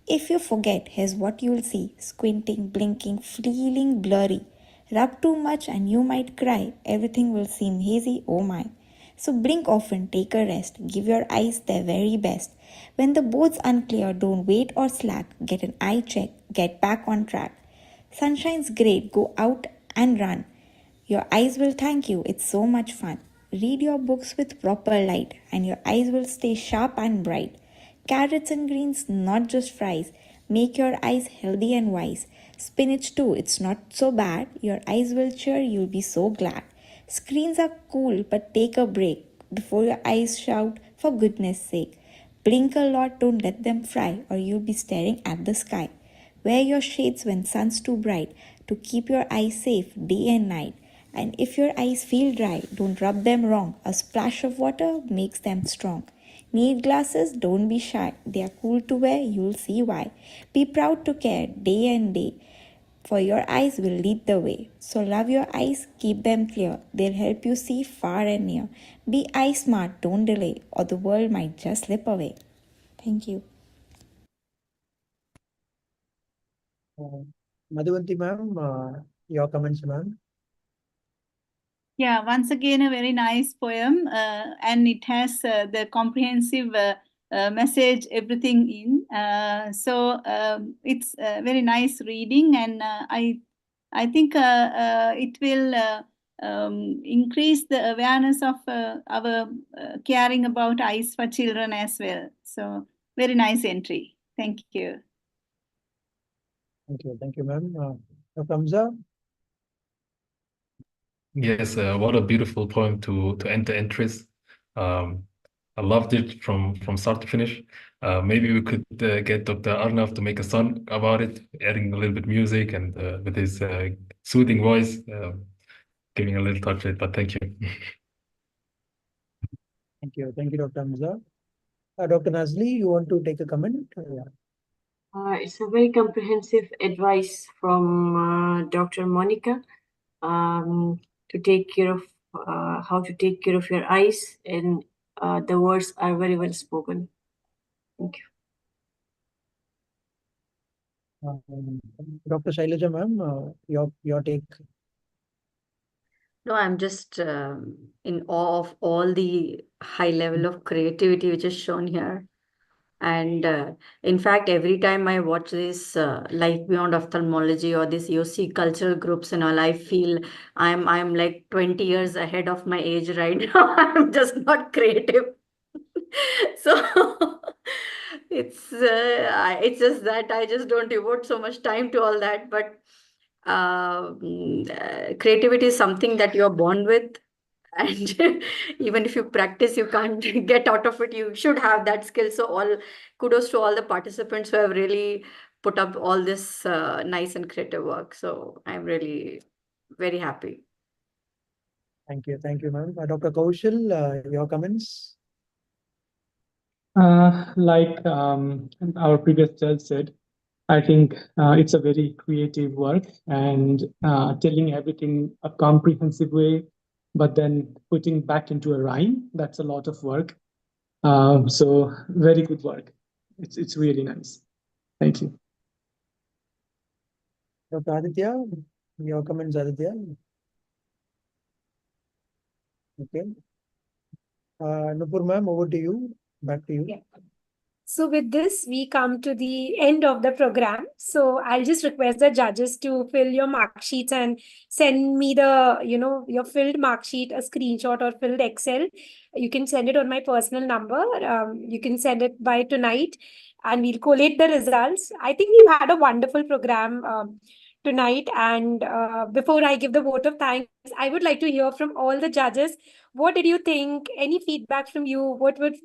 If you forget, here's what you'll see. Squinting, blinking, feeling blurry. Rub too much and you might cry. Everything will seem hazy, oh my. So blink often, take a rest. Give your eyes their very best. When the board's unclear, don't wait or slack. Get an eye check, get back on track. Sunshine's great, go out and run. Your eyes will thank you, it's so much fun. Read your books with proper light and your eyes will stay sharp and bright. Carrots and greens, not just fries. Make your eyes healthy and wise. Spinach too, it's not so bad. Your eyes will cheer, you'll be so glad. Screens are cool, but take a break before your eyes shout, for goodness sake. Blink a lot, don't let them fry, or you'll be staring at the sky. Wear your shades when sun's too bright to keep your eyes safe day and night. And if your eyes feel dry, don't rub them wrong. A splash of water makes them strong. Need glasses? Don't be shy. They are cool to wear, you'll see why. Be proud to care day and day, for your eyes will lead the way. So love your eyes, keep them clear. They'll help you see far and near. Be eye smart, don't delay, or the world might just slip away. Thank you. Madhuvanti ma'am, your comments, ma'am. Yeah, once again, a very nice poem, and it has the comprehensive message, everything in. So it's very nice reading, and I think it will increase the awareness of our caring about eyes for children as well. So very nice entry. Thank you. Thank you, ma'am. Dr. Hamza. Yes, what a beautiful poem to end the entries. I loved it from start to finish. Maybe we could get Dr. Arnav to make a song about it, adding a little bit music and with his soothing voice, giving a little touch to it. But thank you. Thank you, Dr. Hamza. Dr. Nazli, you want to take a comment? It's a very comprehensive advice from Dr. Monica to take care of how to take care of your eyes, and the words are very well spoken. Thank you. Dr. Shailaja ma'am, your take. No, I'm just in awe of all the high level of creativity which is shown here. And in fact, every time I watch this Life Beyond Ophthalmology or this YOSI cultural groups and all, I feel I'm like 20 years ahead of my age right now. I'm just not creative. So it's just that I just don't devote so much time to all that. But creativity is something that you're born with, and even if you practice, you can't get out of it. You should have that skill. So all kudos to all the participants who have really put up all this nice and creative work. So I'm really very happy. Thank you, ma'am. Dr. Kaushal, your comments. Like our previous judge said, I think it's a very creative work and telling everything a comprehensive way, but then putting back into a rhyme. That's a lot of work. So very good work. It's really nice. Thank you. Dr. Aditya, your comments, Aditya. Okay. Nupur ma'am, over to you. Back to you. Yeah. So with this, we come to the end of the program. So I'll just request the judges to fill your mark sheets and send me the, your filled mark sheet, a screenshot or filled Excel. You can send it on my personal number. You can send it by tonight and we'll collate the results. I think we've had a wonderful program tonight. And before I give the vote of thanks, I would like to hear from all the judges. What did you think? Any feedback from you? What would,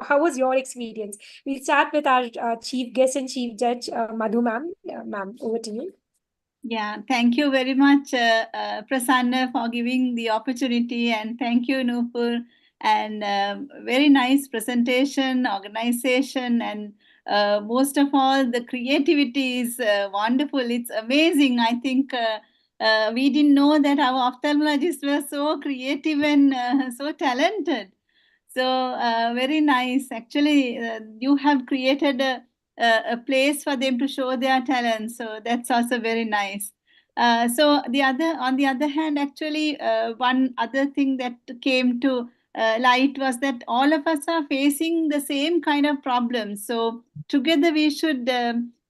how was your experience? We'll start with our chief guest and chief judge, Madhu ma'am. Ma'am, over to you. Yeah, thank you very much, Prasanna, for giving the opportunity, and thank you, Nupur, and very nice presentation, organization, and most of all, the creativity is wonderful. It's amazing. I think we didn't know that our ophthalmologists were so creative and so talented. So very nice. Actually, you have created a place for them to show their talent. So that's also very nice. So on the other hand, actually, one other thing that came to light was that all of us are facing the same kind of problems. So together we should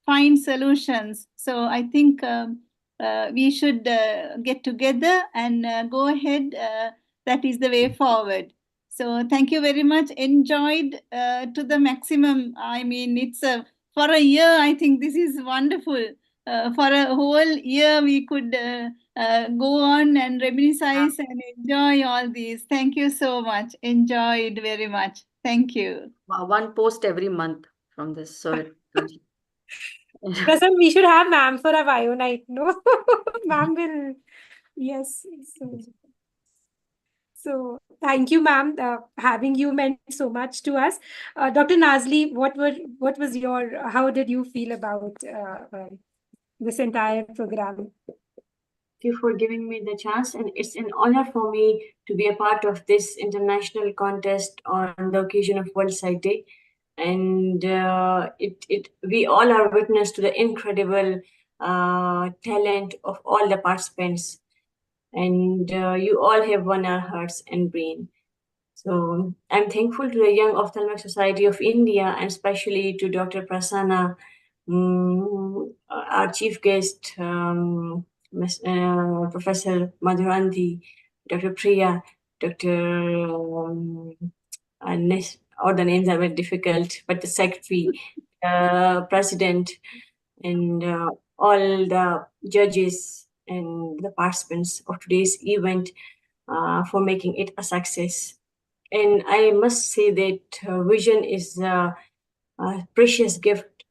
find solutions. So I think we should get together and go ahead. That is the way forward. So thank you very much. Enjoyed to the maximum. I mean, it's for a year. I think this is wonderful. For a whole year, we could go on and reminisce and enjoy all these. Thank you so much. Enjoyed very much. Thank you. One post every month from this. So Prasan, we should have ma'am for a bio night. No, ma'am will. Yes. So thank you, ma'am. Having you meant so much to us. Dr. Nazli, what was your, how did you feel about this entire program? Thank you for giving me the chance, and it's an honor for me to be a part of this international contest on the occasion of World Sight Day. And we all are witness to the incredible talent of all the participants, and you all have won our hearts and brain. So I'm thankful to the Young Ophthalmic Society of India, and especially to Dr. Prasanna, our chief guest, Professor Madhuranti, Dr. Priya, Dr. All the names are very difficult, but the secretary, president, and all the judges and the participants of today's event for making it a success. And I must say that vision is a precious gift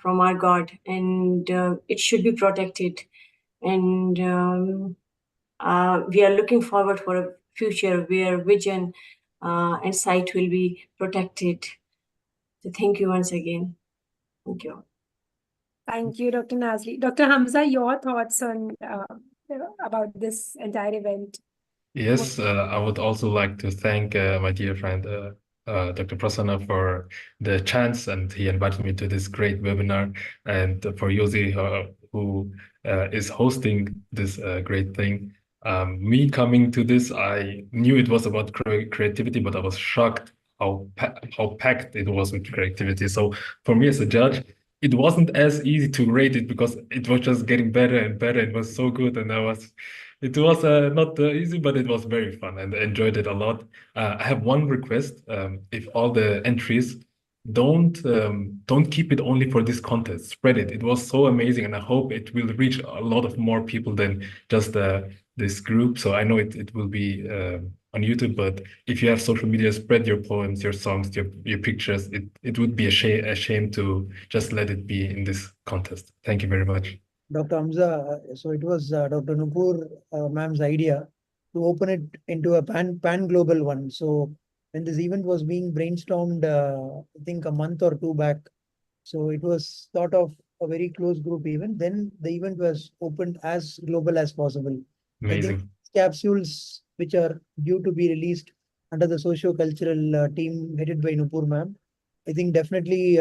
from our God, and it should be protected. And we are looking forward for a future where vision and sight will be protected. So thank you once again. Thank you. Thank you, Dr. Nazli. Dr. Hamza, your thoughts on about this entire event? Yes, I would also like to thank my dear friend Dr. Prasanna for the chance, and he invited me to this great webinar, and for YOSI, who is hosting this great thing. Me coming to this, I knew it was about creativity, but I was shocked how packed it was with creativity. So for me as a judge, it wasn't as easy to rate it because it was just getting better and better. It was so good, and it was not easy, but it was very fun, and I enjoyed it a lot. I have one request: if all the entries don't keep it only for this contest, spread it. It was so amazing, and I hope it will reach a lot of more people than just this group. So I know it will be on YouTube, but if you have social media, spread your poems, your songs, your pictures. It would be a shame to just let it be in this contest. Thank you very much. Dr. Hamza, so it was Dr. Nupur ma'am's idea to open it into a pan global one. So when this event was being brainstormed, I think a month or two back, so it was thought of a very close group event. Then the event was opened as global as possible. I think Amazing. capsules which are due to be released under the socio-cultural team headed by Nupur ma'am, I think definitely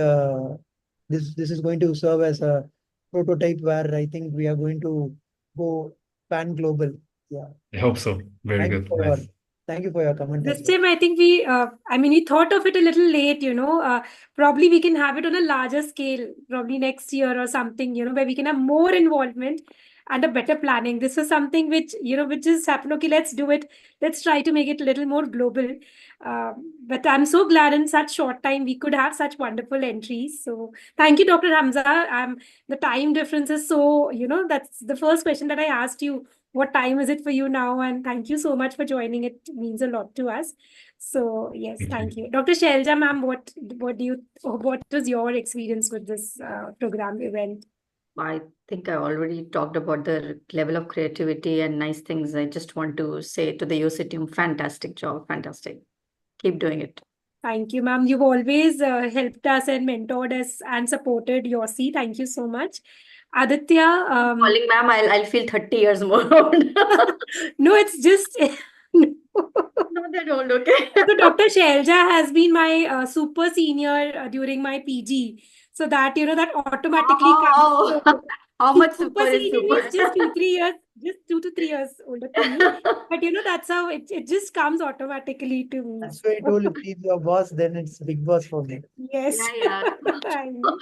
this is going to serve as a prototype where I think we are going to go pan global. Yeah. I hope so. Very Thank you good. for Nice. thank you for your comment. This time, I think we thought of it a little late, probably we can have it on a larger scale, probably next year or something, where we can have more involvement and a better planning. This was something which just happened. Okay, let's do it. Let's try to make it a little more global. But I'm so glad in such short time we could have such wonderful entries. So thank you, Dr. Hamza. The time difference is so, that's the first question that I asked you. What time is it for you now? And thank you so much for joining. It means a lot to us. So yes, thank you. Dr. Shelja, ma'am, what was your experience with this program event? I think I already talked about the level of creativity and nice things. I just want to say to the YOSI team, fantastic job, fantastic. Keep doing it. Thank you, ma'am. You've always helped us and mentored us and supported YOSI. Thank you so much. Aditya. Calling ma'am, I'll feel 30 years more old. No, it's just... Not that old, okay. So Dr. Shelja has been my super senior during my PG. So that, that automatically comes. So how much super super is senior super? means just 2-3 years, just 2 to 3 years older than me. But that's how it just comes automatically to me. That's why I told if he's your boss, then it's big boss for me. Yes. Yeah. I know.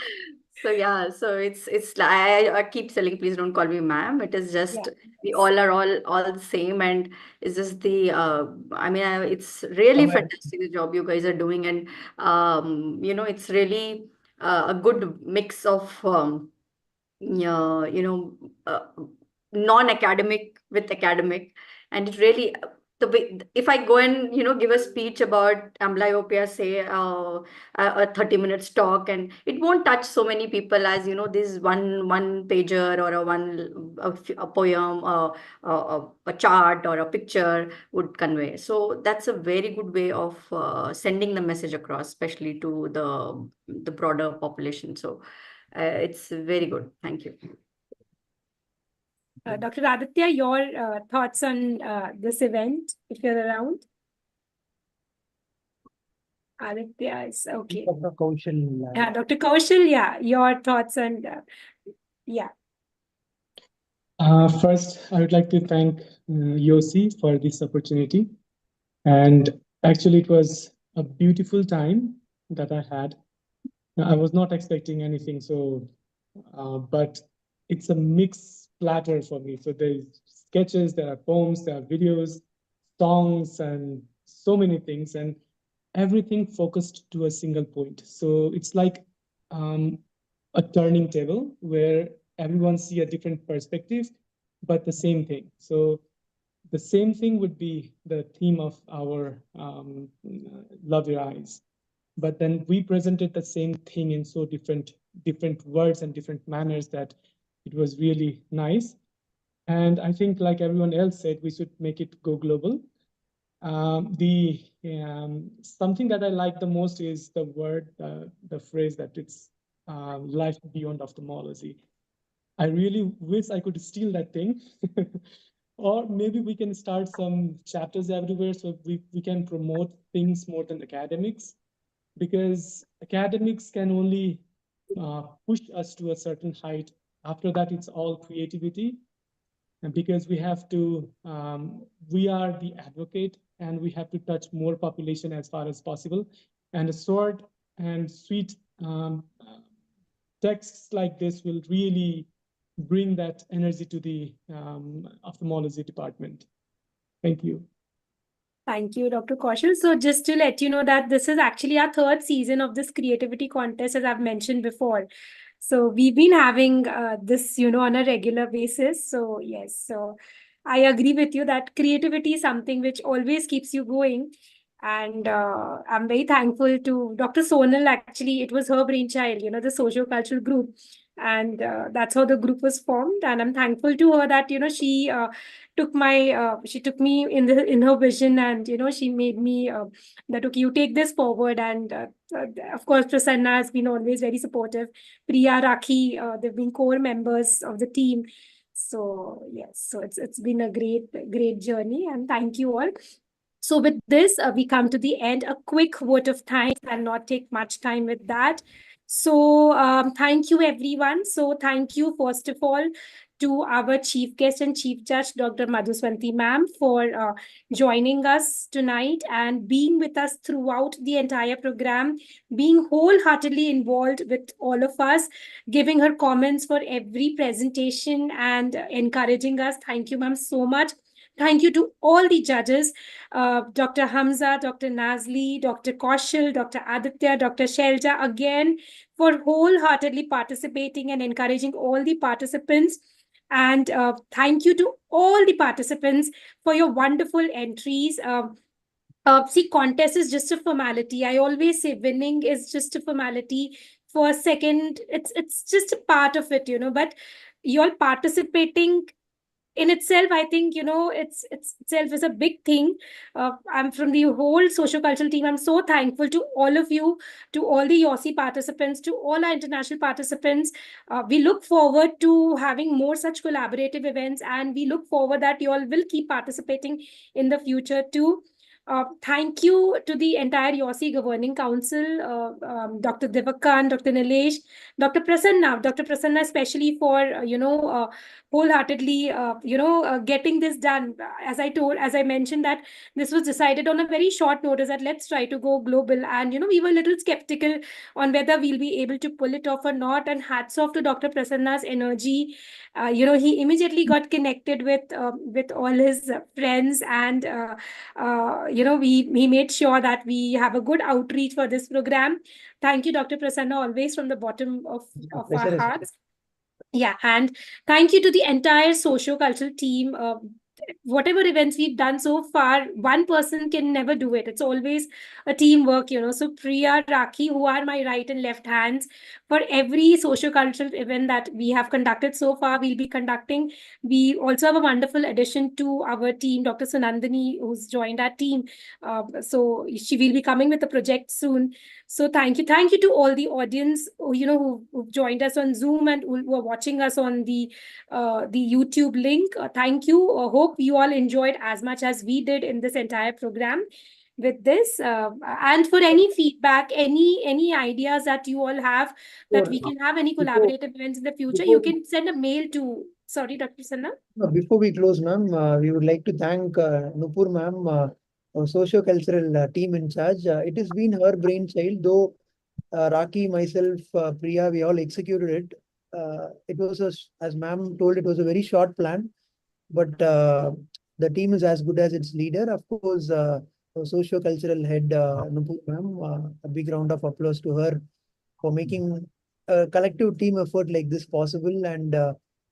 So yeah, so it's like I keep telling, please don't call me ma'am. It is just we all are all the same, and it's just the it's really fantastic the job you guys are doing, and it's really a good mix of yeah, non-academic with academic, and it really the way if I go and give a speech about amblyopia, say a 30 minutes talk, and it won't touch so many people as this one pager or a poem, a chart or a picture would convey. So that's a very good way of sending the message across, especially to the broader population. So it's very good. Thank you. Dr. Aditya, your thoughts on this event, if you're around? Aditya is okay. Dr. Kaushal. Yeah, Dr. Kaushal, your thoughts on, First, I would like to thank YOSI for this opportunity. And actually, it was a beautiful time that I had. I was not expecting anything, so but it's a mixed platter for me. So there's sketches, there are poems, there are videos, songs, and so many things, and everything focused to a single point. So it's like a turning table where everyone see a different perspective, but the same thing. So the same thing would be the theme of our Love Your Eyes. But then we presented the same thing in so different words and different manners that it was really nice. And I think, like everyone else said, we should make it go global. Something that I like the most is the word, the phrase that it's life beyond ophthalmology. I really wish I could steal that thing Or maybe we can start some chapters everywhere so we can promote things more than academics, because academics can only push us to a certain height. After that, it's all creativity. And because we are the advocate and we have to touch more population as far as possible. And a short and sweet texts like this will really bring that energy to the ophthalmology department. Thank you. Thank you, Dr. Kaushal. So just to let you know that this is actually our third season of this creativity contest, as I've mentioned before. So we've been having this, on a regular basis. So yes, so I agree with you that creativity is something which always keeps you going. And I'm very thankful to Dr. Sonal. Actually, it was her brainchild, the socio-cultural group. And that's how the group was formed. And I'm thankful to her that, she she took me in her vision, and she made me that okay, you take this forward. And of course, Prasanna has been always very supportive. Priya, Rakhi, they've been core members of the team. So yes, so it's been a great journey, and thank you all. So with this, we come to the end. A quick vote of thanks and not take much time with that. So thank you, everyone. So thank you, first of all, to our chief guest and chief judge, Dr. Madhuswanti ma'am, for joining us tonight and being with us throughout the entire program, being wholeheartedly involved with all of us, giving her comments for every presentation and encouraging us. Thank you, ma'am, so much. Thank you to all the judges, Dr. Hamza, Dr. Nazli, Dr. Kaushal, Dr. Aditya, Dr. Shelja, again, for wholeheartedly participating and encouraging all the participants. And thank you to all the participants for your wonderful entries. See, contest is just a formality. I always say winning is just a formality. For a second, it's just a part of it, but you're participating in itself, I think, it's itself is a big thing. I'm from the whole social cultural team. I'm so thankful to all of you, to all the YOSI participants, to all our international participants. We look forward to having more such collaborative events, and we look forward that you all will keep participating in the future too. Thank you to the entire YOSI Governing Council, Dr. Devakan, Dr. Nilesh, Dr. Prasanna, especially for, wholeheartedly, getting this done. As I mentioned, that this was decided on a very short notice that let's try to go global. And, we were a little skeptical on whether we'll be able to pull it off or not. And hats off to Dr. Prasanna's energy. He immediately got connected with all his friends, and we made sure that we have a good outreach for this program. Thank you, Dr. Prasanna, always from the bottom of our hearts. Yeah, and thank you to the entire socio-cultural team. Whatever events we've done so far, one person can never do it. It's always a teamwork, So Priya, Rakhi, who are my right and left hands, for every socio-cultural event that we have conducted so far, we'll be conducting. We also have a wonderful addition to our team, Dr. Sunandini, who's joined our team. So she will be coming with a project soon. So thank you to all the audience, who've joined us on Zoom and who are watching us on the YouTube link. Thank you. Hope you all enjoyed as much as we did in this entire program. With this, and for any feedback, any ideas that you all have, that we can have any collaborative events in the future, you can send a mail to. Sorry, Dr. Sanna. Before we close, ma'am, we would like to thank Nupur ma'am, our socio-cultural team in charge. It has been her brainchild, though Raki, myself, Priya, we all executed it. It was, as ma'am told, it was a very short plan, but the team is as good as its leader. Of course, our socio-cultural head, Nupur ma'am, a big round of applause to her for making a collective team effort like this possible, and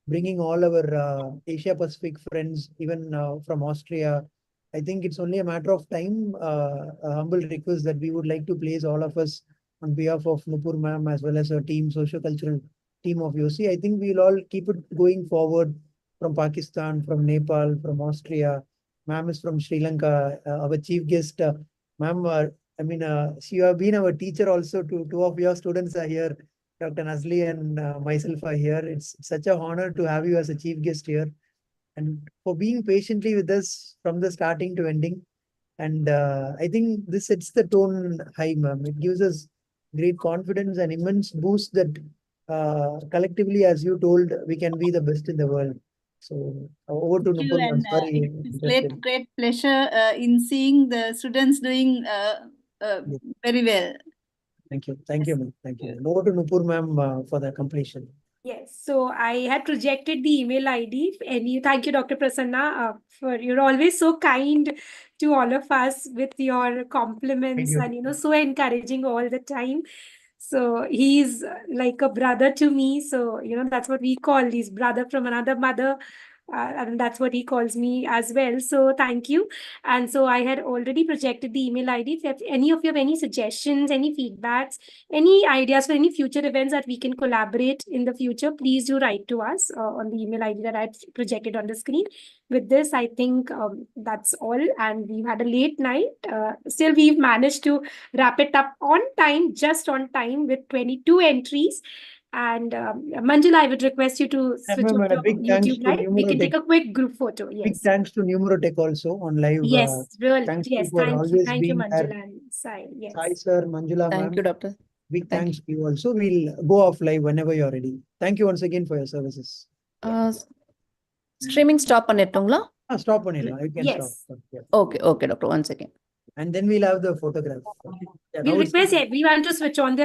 bringing all our Asia Pacific friends, even from Austria. I think it's only a matter of time. A humble request that we would like to place all of us on behalf of Nupur ma'am as well as our team, socio-cultural team of YOSI. I think we'll all keep it going forward from Pakistan, from Nepal, from Austria. Ma'am is from Sri Lanka. Our chief guest, ma'am, you have been our teacher also. Two of your students are here. Dr. Nazli and myself are here. It's such an honor to have you as a chief guest here. and for being patiently with us from the starting to ending. And I think this sets the tone high, ma'am. It gives us great confidence and immense boost that collectively, as you told, we can be the best in the world. So over to Thank you, Nupur, ma'am. and Sorry. it's great pleasure in seeing the students doing very well. Thank you. Thank you, ma'am. Thank you. Over to Nupur, ma'am, for the completion. Yes, so I had projected the email ID. And thank you, Dr. Prasanna, for you're always so kind to all of us with your compliments and so encouraging all the time. So he's like a brother to me. So that's what we call his brother from another mother. And that's what he calls me as well. So thank you. And so I had already projected the email ID. If any of you have any suggestions, any feedbacks, any ideas for any future events that we can collaborate in the future, please do write to us on the email ID that I projected on the screen. With this, I think that's all. And we've had a late night. Still, we've managed to wrap it up on time, just on time, with 22 entries. And Manjula, I would request you to switch ma'am, off a your big thanks YouTube to live. We can Numurotech. take a quick group photo. Big Yes. thanks to Numurotech also on live. Yes, really. Thanks Yes, for always thank you, being there. Manjula and Sai. Yes. Sai sir, Manjula ma'am. Thank you, doctor. Big Thank thanks to you also. We'll go off live whenever you're ready. Thank you once again for your services. Streaming stop பண்ணிட்டோங்களா? Stop பண்ணிடலாம். You can Yes. stop. Yeah. Okay, doctor. Once again. And then we'll have the photograph. Yeah, We'll now it's- request everyone to switch on their